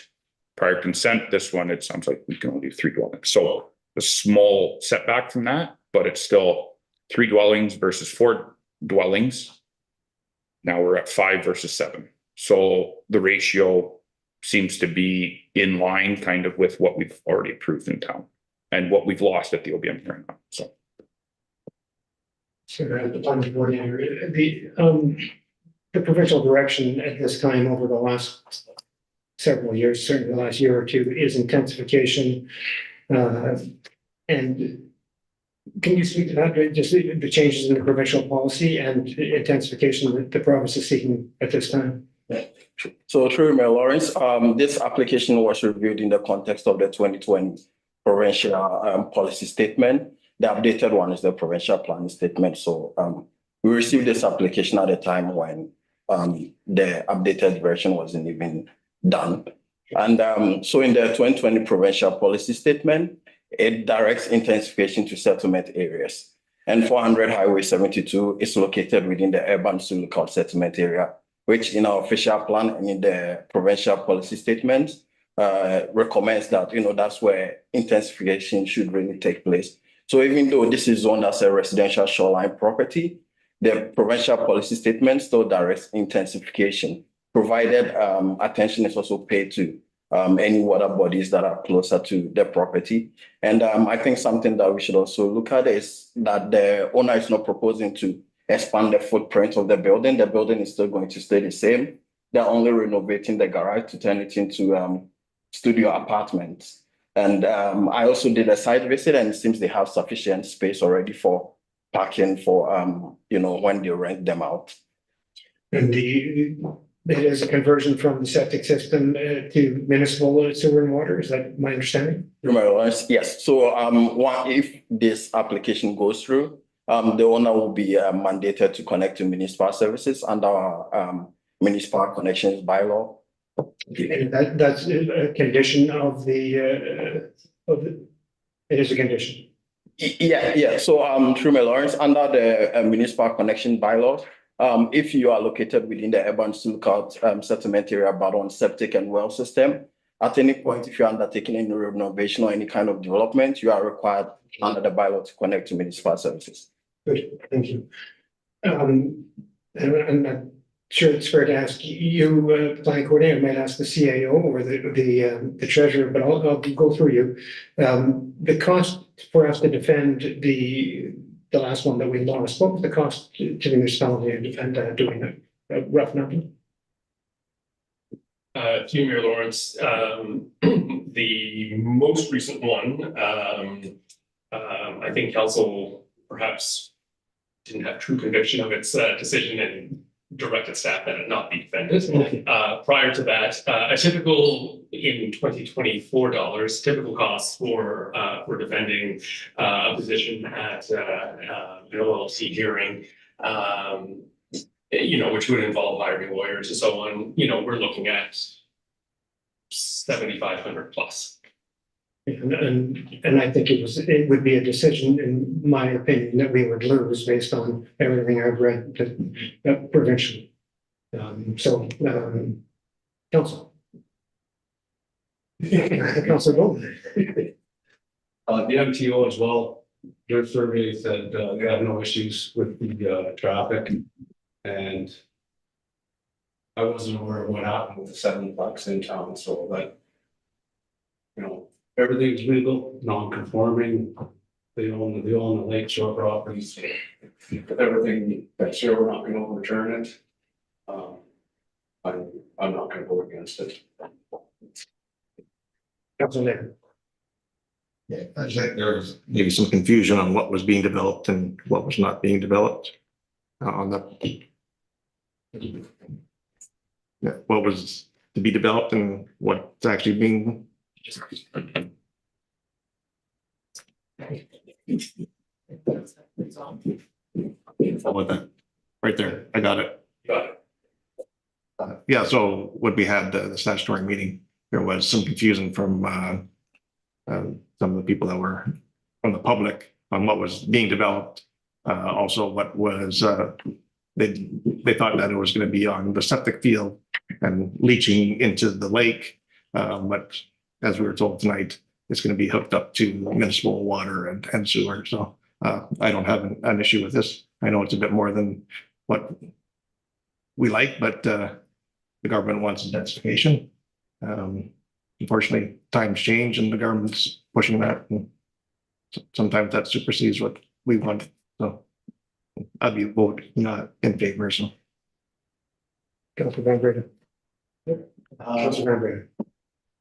prior consent. This one, it sounds like we can only do 3 dwellings. So a small setback from that, but it's still 3 dwellings versus 4 dwellings. Now we're at 5 versus 7. So the ratio seems to be in line kind of with what we've already approved in town and what we've lost at the OBM hearing. So. So the planning coordinator, the provincial direction at this time over the last several years, certainly the last year or two, is intensification. And can you speak to that, just the changes in the provincial policy and intensification that the province is seeking at this time? So through Mayor Lawrence, this application was reviewed in the context of the 2020 provincial policy statement. The updated one is the provincial planning statement. So We received this application at a time when the updated version wasn't even done. And so in the 2020 provincial policy statement, it directs intensification to settlement areas. And 400 Highway 72 is located within the urban Sioux lookout settlement area, which in our official plan and in the provincial policy statement recommends that, that's where intensification should really take place. So even though this is zoned as a residential shoreline property, the provincial policy statement still directs intensification, provided attention is also paid to any water bodies that are closer to the property. And I think something that we should also look at is that the owner is not proposing to expand the footprint of the building. The building is still going to stay the same. They're only renovating the garage to turn it into studio apartments. And I also did a site visit, and it seems they have sufficient space already for parking for when they rent them out. And it is a conversion from the septic system to municipal sewer and water. Is that my understanding? Yes. So if this application goes through, the owner will be mandated to connect to municipal services under our municipal connections bylaw. And that's a condition of it is a condition. Yeah. So through my Lawrence, under the municipal connection bylaws, if you are located within the urban lookout settlement area but on septic and well system, at any point, if you're undertaking any renovation or any kind of development, you are required under the bylaw to connect to municipal services. Good, thank you. And I'm not sure it's fair to ask you, planning coordinator, might ask the CAO or the treasurer, but I'll go through you. The cost for us to defend the last one that we lost, what was the cost to the municipality to defend doing a rough number? To Mayor Lawrence, the most recent one, I think council perhaps didn't have true conviction of its decision and directed staff that it not be defended. Okay. Prior to that, a typical in 2024 dollars, typical costs for defending a position at an OLC hearing, which would involve hiring lawyers and so on. We're looking at 7,500 plus. And I think it would be a decision, in my opinion, that we would lose based on everything I've read provincially. Council. Council Goldman. The MTO as well, their survey said they have no issues with the traffic. And I wasn't aware of what happened with the $7 in town, so that, everything's legal, non-conforming. They own the lakeshore properties. Everything that's here, we're not going to overturn it. I'm not going to go against it. Council Nick. Yeah, I think there was maybe some confusion on what was being developed and what was not being developed. What was to be developed and what's actually being. How about that? Right there, I got it. Got it. Yeah, so when we had the statutory meeting, there was some confusion from some of the people that were from the public on what was being developed. Also, what was they thought that it was going to be on the septic field and leaching into the lake, but as we were told tonight, it's going to be hooked up to municipal water and sewer. So I don't have an issue with this. I know it's a bit more than what we like, but the government wants intensification. Unfortunately, times change and the government's pushing that. And sometimes that supersedes what we want. So I'd be voting not in favor. So. Councilor Van Breda. Councilor Van Breda.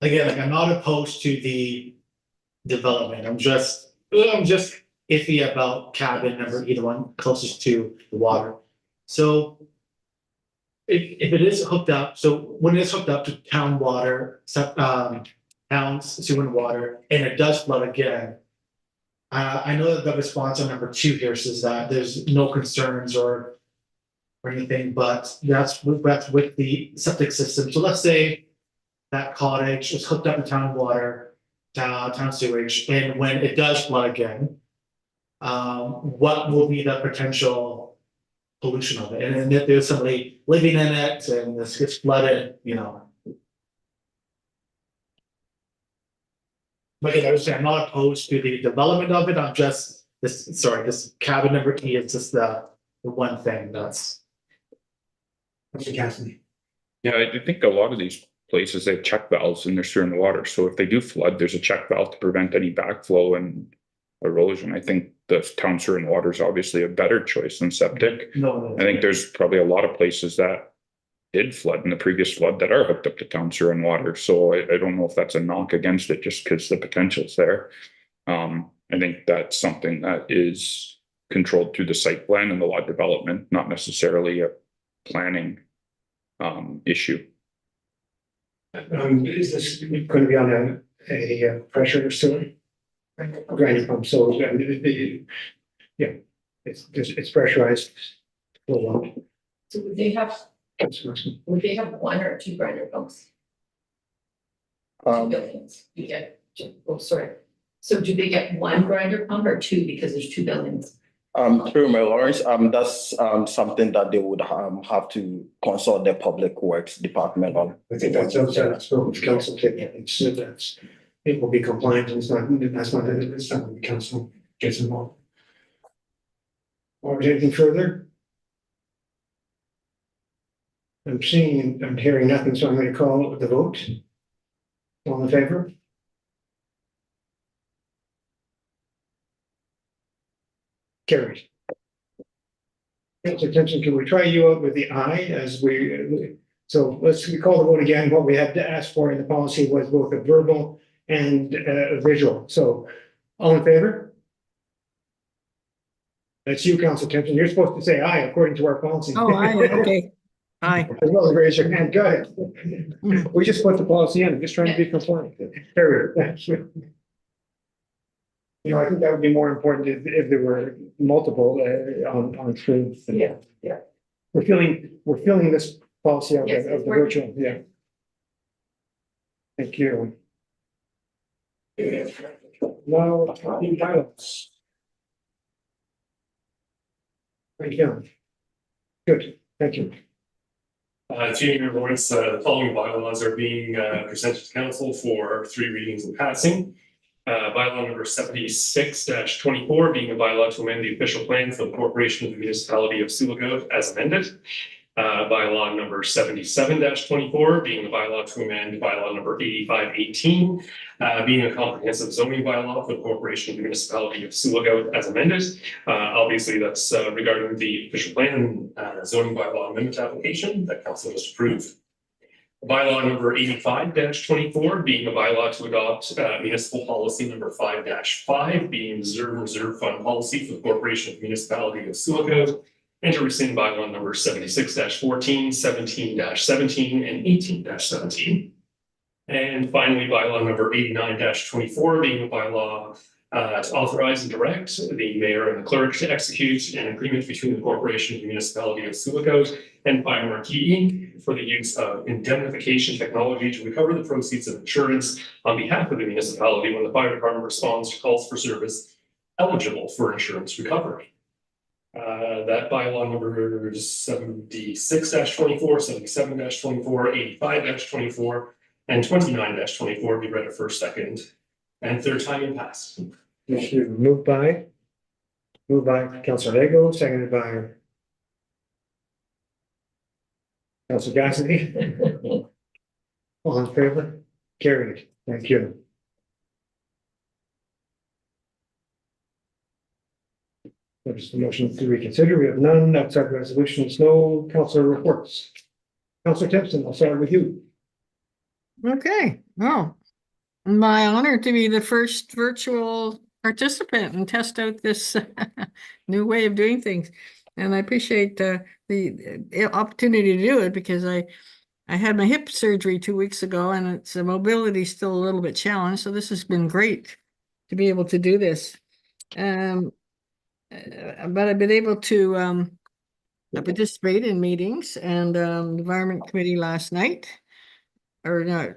Again, I'm not opposed to the development. I'm just iffy about cabin number either one closest to the water. So if it is hooked up, so when it is hooked up to town water, town's sewer and water, and it does flood again, I know that the response on number 2 here says that there's no concerns or anything, but that's with the septic system. So let's say that cottage is hooked up to town water, town sewage, and when it does flood again, what will be the potential pollution of it? And if there's somebody living in it and this gets flooded, you know. But I would say I'm not opposed to the development of it. I'm just this cabin number E is just the one thing that's. Mr. Cassidy. Yeah, I think a lot of these places, they have check valves in their sewer and water. So if they do flood, there's a check valve to prevent any backflow and erosion. I think the town sewer and water is obviously a better choice than septic. No. I think there's probably a lot of places that did flood in the previous flood that are hooked up to town sewer and water. So I don't know if that's a knock against it just because the potential's there. I think that's something that is controlled through the site plan and the lot development, not necessarily a planning issue. Is this going to be on a pressure sewer? Granite pump, so yeah, it's pressurized. So would they have 1 or 2 grinder pumps? 2 buildings, you get, sorry. So do they get 1 grinder pump or 2 because there's 2 buildings? Through Mayor Lawrence, that's something that they would have to consult the Public Works Department on. I think that's outside of scope of council. It will be compliant, and it's not the council gets involved. Or anything further? I'm hearing nothing, so I'm going to call the vote. All in favor? Carried. Attention, can we try you out with the eye as so let's call the vote again. What we had to ask for in the policy was both a verbal and a visual. So all in favor? That's you, Council Timpson. You're supposed to say aye according to our policy. Oh, aye, okay. Aye. As well as raise your hand. Go ahead. We just put the policy in. I'm just trying to be compliant. Carried. Thank you. You know, I think that would be more important if there were multiple on screen. Yeah. We're filling this policy out Yes, of the virtual, yeah. Thank you. Now, the pilots. Thank you. Good, thank you. Junior Lawrence, the following bylaws are being presented to council for 3 readings and passing. Bylaw number 76-24 being a bylaw to amend the official plan for the corporation of the municipality of Sioux as amended. Bylaw number 77-24 being the bylaw to amend bylaw number 8518, being a comprehensive zoning bylaw for the corporation of the municipality of Sioux as amended. Obviously, that's regarding the official plan zoning bylaw amendment application that council just approved. Bylaw number 85-24 being a bylaw to adopt municipal policy number 5-5 being reserve fund policy for the corporation of the municipality of Sioux, and to rescind bylaw number 76-14, 17-17, and 18-17. And finally, bylaw number 89-24 being a bylaw to authorize and direct the mayor and the clerk to execute an agreement between the corporation and the municipality of Sioux and Fire Marquee Inc. for the use of indemnification technology to recover the proceeds of insurance on behalf of the municipality when the fire department responds to calls for service eligible for insurance recovery. That bylaw number is 76-24, 77-24, 85-24, and 29-24 be read a first, second, and third time and passed. Moved by Councilor Lego, seconded by Councilor Cassidy. All in favor? Carried. Thank you. There's the motion to reconsider. We have none. Outside resolutions, no. Councilor reports. Councilor Timpson, I'll start with you. Okay, well, my honor to be the first virtual participant and test out this new way of doing things. And I appreciate the opportunity to do it because I had my hip surgery 2 weeks ago and it's mobility still a little bit challenged. So this has been great to be able to do this. But I've been able to participate in meetings and Environment Committee last night. Or no,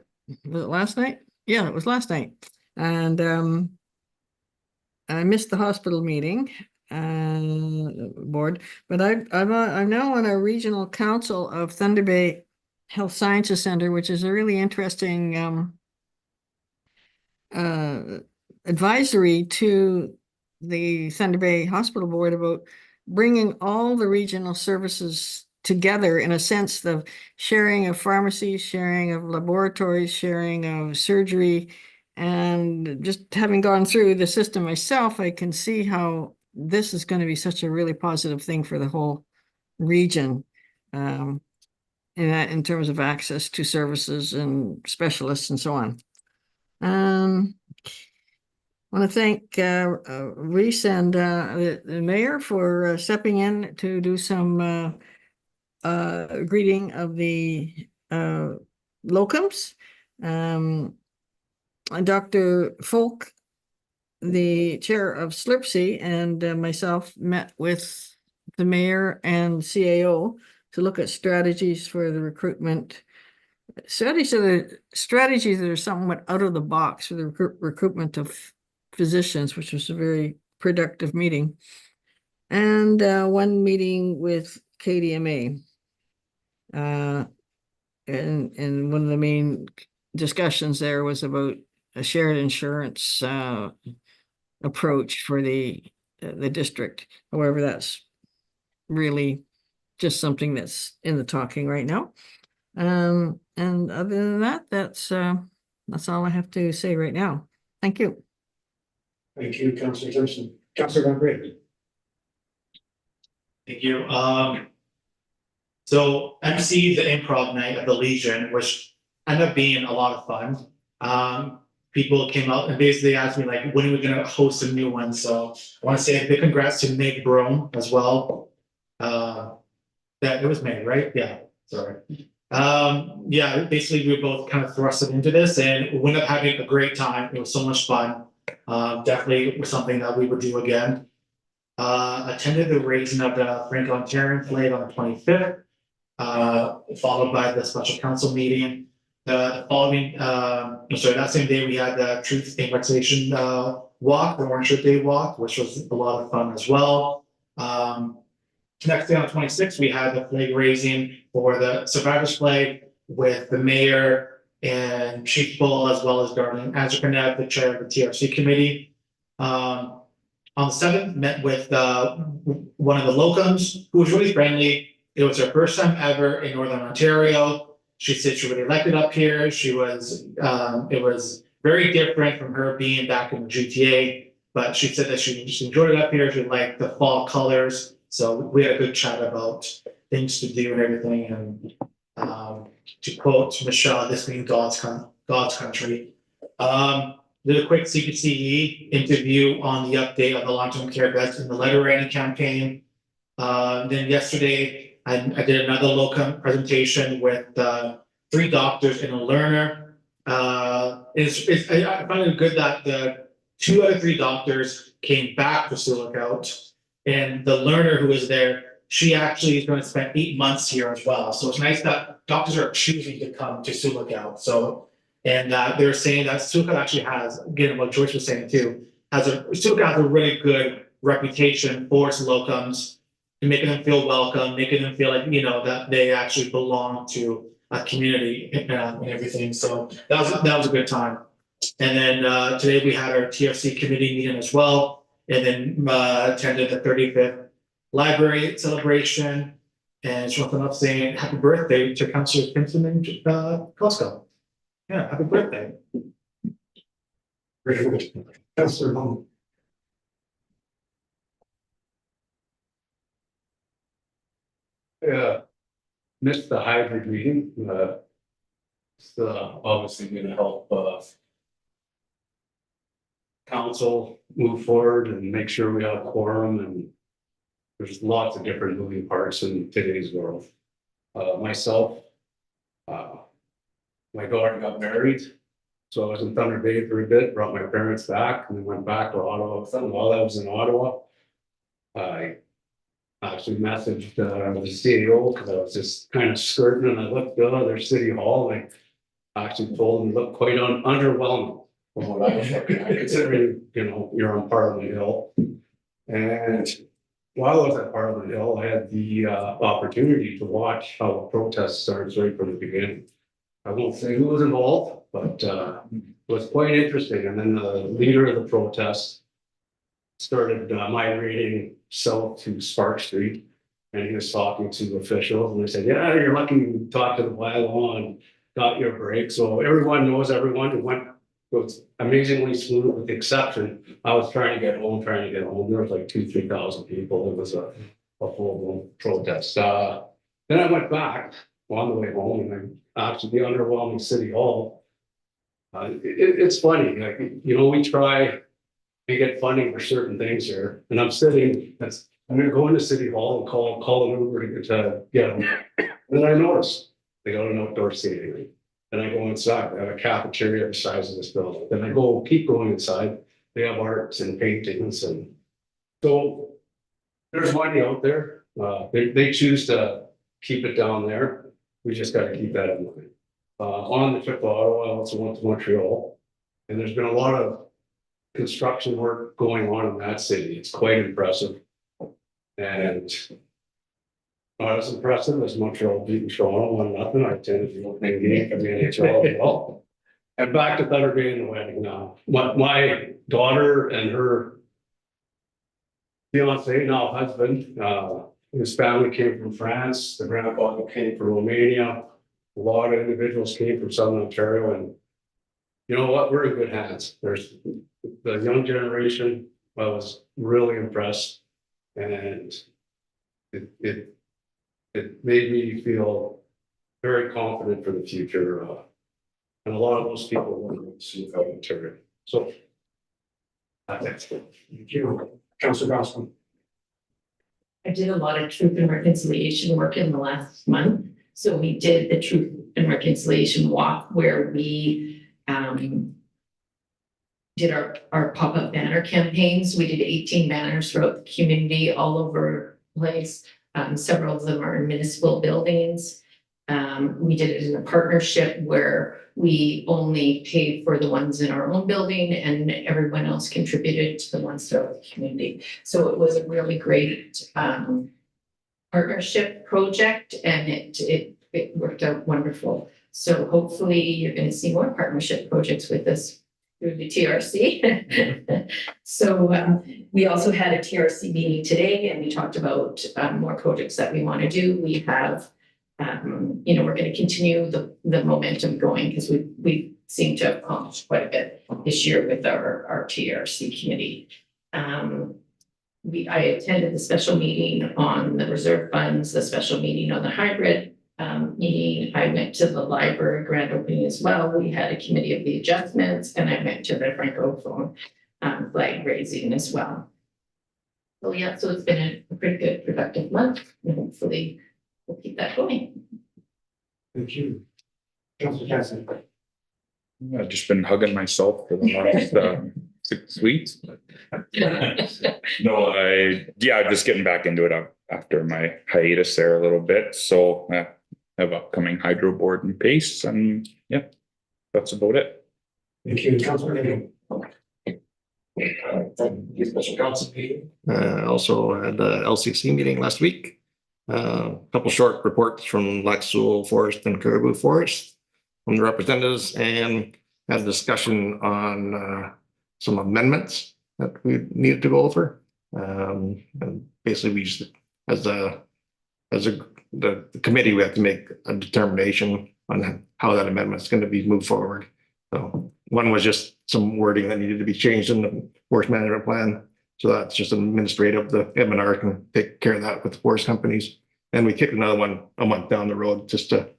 was it last night? Yeah, it was last night. And I missed the hospital meeting board, but I'm now on a regional council of Thunder Bay Health Sciences Center, which is a really interesting advisory to the Thunder Bay Hospital Board about bringing all the regional services together in a sense of sharing of pharmacies, sharing of laboratories, sharing of surgery. And just having gone through the system myself, I can see how this is going to be such a really positive thing for the whole region. In terms of access to services and specialists and so on. I want to thank Reese and the mayor for stepping in to do some greeting of the locums. Dr. Folk, the chair of SLRPC, and myself met with the mayor and CAO to look at strategies for the recruitment. Strategies that are somewhat out of the box for the recruitment of physicians, which was a very productive meeting. And one meeting with KDMA. And one of the main discussions there was about a shared insurance approach for the district. However, that's really just something that's in the talking right now. And other than that, that's all I have to say right now. Thank you. Thank you, Councillor Simpson. Councillor Van Breen. Thank you. So MC the improv night at the Legion, which ended up being a lot of fun. People came out and basically asked me like, when are we gonna host a new one? So I want to say a big congrats to Meg Brome as well. That it was Meg, right? Yeah, sorry. Yeah, basically we both kind of thrusted into this and we ended up having a great time. It was so much fun. Definitely was something that we would do again. Attended the raising of the Frank Ontarian flag on the 25th, followed by the special council meeting. The following, that same day we had the truth indexation walk, the Orange Shirt Day walk, which was a lot of fun as well. Next day on the 26th, we had the flag raising for the survivors flag with the mayor and Chief Bull, as well as Darlene Azarkanev, the chair of the TRC committee. On the 7th, met with one of the locums who was really friendly. It was her first time ever in Northern Ontario. She said she really liked it up here. It was very different from her being back in the GTA, but she said that she just enjoyed it up here. She liked the fall colors. So we had a good chat about things to do and everything. And to quote Michelle, this being God's country. Did a quick CPCE interview on the update on the long-term care beds in the letter writing campaign. Then yesterday, I did another locum presentation with 3 doctors and a learner. I find it good that the 2 out of 3 doctors came back to Sioux Lookout, and the learner who was there, she actually is going to spend 8 months here as well. So it's nice that doctors are choosing to come to Sioux Lookout. So, and they're saying that Sioux Lookout actually has, again, what Joyce was saying too, Sioux Lookout has a really good reputation for its locums, making them feel welcome, making them feel like, that they actually belong to a community and everything. So that was a good time. And then today we had our TFC committee meeting as well, and then attended the 35th library celebration. And just want to saying happy birthday to Councillor Simpson and Costco. Yeah, happy birthday. Very good. Councillor Hong. Yeah, missed the hybrid meeting. It's obviously going to help council move forward and make sure we have quorum, and there's lots of different moving parts in today's world. Myself, my daughter got married So I was in Thunder Bay for a bit, brought my parents back and then went back to Ottawa with them. While I was in Ottawa, I actually messaged the CEO because I was just kind of skirting and I looked at their city hall and I actually told them it looked quite underwhelming from what I was looking at, considering, you know, you're on Parliament Hill. And while I was at Parliament Hill, I had the opportunity to watch how the protest starts right from the beginning. I won't say who was involved, but it was quite interesting. And then the leader of the protest started migrating south to Spark Street, and he was talking to officials, and they said, "Yeah, you're lucky you talked to the bylaw and got your break." So everyone knows everyone. It was amazingly smooth, with the exception I was trying to get home. There was like 2,000-3,000 people. It was a full-blown protest. Then I went back on the way home, and I actually the underwhelming City Hall. It's funny, like, you know, we try to get funding for certain things here, and I'm gonna go into City Hall and call an Uber to get them. And then I notice they got an outdoor seating. Then I go inside, they have a cafeteria the size of this building. Then I keep going inside, they have arts and paintings, and so there's money out there. They choose to keep it down there. We just gotta keep that in mind. On the trip to Ottawa, I also went to Montreal, and there's been a lot of construction work going on in that city. It's quite impressive. And not as impressive as Montreal beating Toronto 1-0. I attended the opening game for the NHL as well. And back to Thunder Bay and the wedding now. My daughter and her fiance, now husband, his family came from France. The grandfather came from Romania. A lot of individuals came from Southern Ontario, and you know what? We're in good hands. There's the young generation. I was really impressed, and it made me feel very confident for the future. And a lot of those people want to see Southern Ontario. So that's it. Thank you, Councillor Gosselin. I did a lot of truth and reconciliation work in the last month. So we did the truth and reconciliation walk where we did our pop-up banner campaigns. We did 18 banners throughout the community, all over the place. Several of them are in municipal buildings. We did it in a partnership where we only paid for the ones in our own building and everyone else contributed to the ones throughout the community. So it was a really great partnership project, and it worked out wonderful. So hopefully you're going to see more partnership projects with us through the TRC. So we also had a TRC meeting today, and we talked about more projects that we want to do. We have, you know, we're going to continue the momentum going because we seem to have accomplished quite a bit this year with our TRC committee. I attended the special meeting on the reserve funds, the special meeting on the hybrid meeting. I went to the library grand opening as well. We had a committee of the adjustments, and I went to the Francophone flag raising as well. So yeah, so it's been a pretty good productive month, and hopefully we'll keep that going. Thank you. Councillor Jansen. I've just been hugging myself for the last 6 weeks. No, I'm just getting back into it after my hiatus there a little bit. So I have upcoming hydro board and pace, and yeah, that's about it. Thank you, Councillor Lee. Special council meeting. Also had the LCC meeting last week. A couple short reports from Black Sioux Forest and Caribou Forest from the representatives, and had a discussion on some amendments that we needed to go over. And basically, we just, the committee, we have to make a determination on how that amendment is going to be moved forward. So one was just some wording that needed to be changed in the forest management plan. So that's just administrative. The M&R can take care of that with the forest companies. And we kicked another one a month down the road just to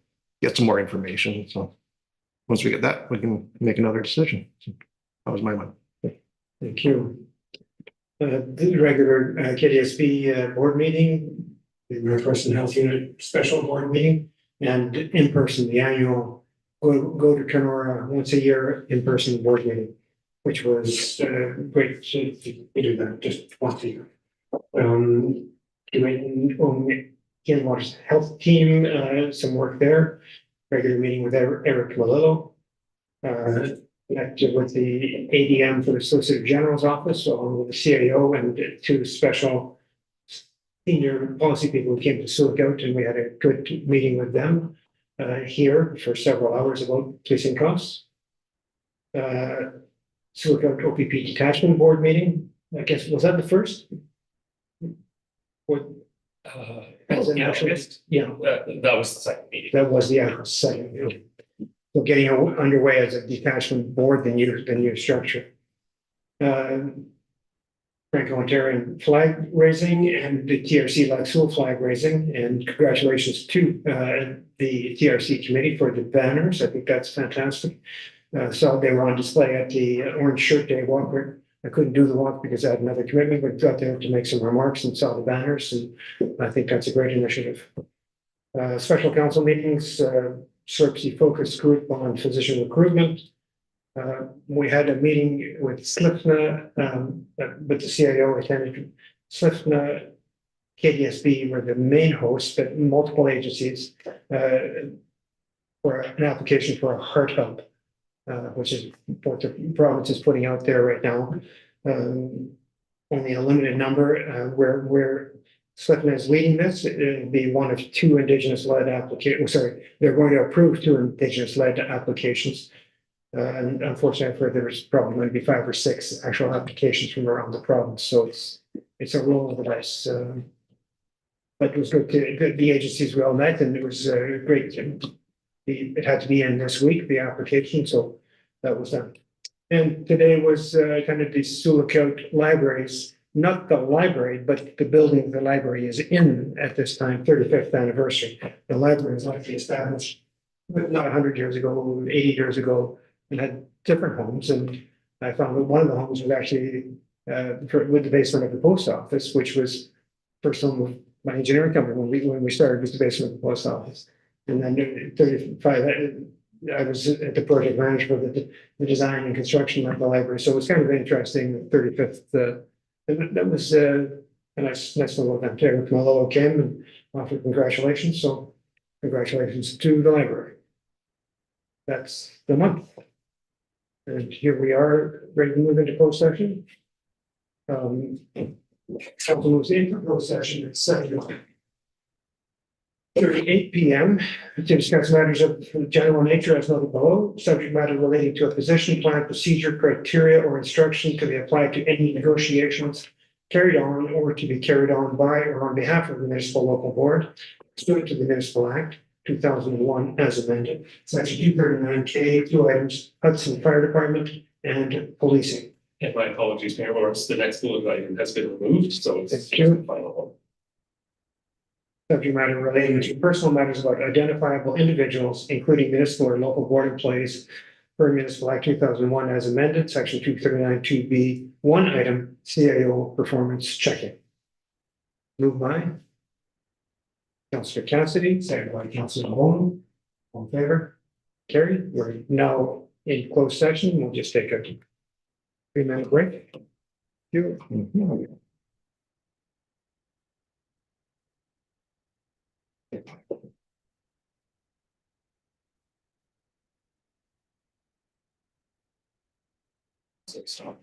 get some more information. So once we get that, we can make another decision. So that was my month. Thank you. The regular KDSB board meeting, the Northwestern Health Unit special board meeting, and in person, the annual go to Kenora once a year in-person board meeting, which was great to do that just once a year. Doing Ken Water's health team, some work there, regular meeting with Eric Malillo. Connected with the ADM for the Solicitor General's office, along with the CAO and two special senior policy people who came to Sioux, and we had a good meeting with them here for several hours about policing costs. Sioux OPP Detachment Board meeting, I guess, was that the first? What? As an in actual, August, yeah, that was the second meeting. that was the second. You know. So getting underway as a detachment board, the new structure. Franco-Ontarian flag raising and the TRC Lac flag raising, and congratulations to the TRC committee for the banners. I think that's fantastic. So they were on display at the Orange Shirt Day walk. I couldn't do the walk because I had another commitment, but got there to make some remarks and saw the banners, and I think that's a great initiative. Special council meetings, CERC focus group on physician recruitment. We had a meeting with SLIFNA, with the CIO attended. SLIFNA, KDSB were the main hosts, but multiple agencies for an application for a heart hub, which is what the province is putting out there right now. Only a limited number, where SLIFNA is leading this. It'll be one of two Indigenous-led applications. Sorry, they're going to approve two Indigenous-led applications. And unfortunately, I've heard there's probably going to be 5 or 6 actual applications from around the province. So it's a roll of the dice. But it was good to the agencies we all met, and it was great. It had to be in this week, the application, so that was done. And today was kind of the Sioux Lookout libraries, not the library, but the building the library is in at this time, 35th anniversary. The library was likely established not 100 years ago, 80 years ago, and had different homes. And I found that one of the homes was actually with the basement of the post office, which was first home of my engineering company when we started, was the basement of the post office. And then 35, I was at the project manager for the design and construction of the library. So it was kind of interesting, the 35th. That was a nice little event. Eric Malillo came and offered congratulations. So congratulations to the library. That's the month. And here we are, ready to move into closed session. Council moves into closed session at 7:38 p.m. to discuss matters of general nature as noted below, subject matter relating to a position, plan, procedure, criteria, or instruction to be applied to any negotiations carried on or to be carried on by or on behalf of the municipal local board, pursuant to the Municipal Act 2001 as amended, section 239K, 2 items, Hudson Fire Department and policing. And my apologies, Mayor Lawrence, the next bullet item has been removed, so it's Thank you. the final one. Subject matter relating to personal matters about identifiable individuals, including municipal or local board employees, per Municipal Act 2001 as amended, section 239 2B, 1 item, CIO performance checking. Moved by Councillor Cassidy, second by Councillor Mahoney. All in favor? Carried. We're now in closed session. We'll just take a 3-minute break. Thank you. So it's not-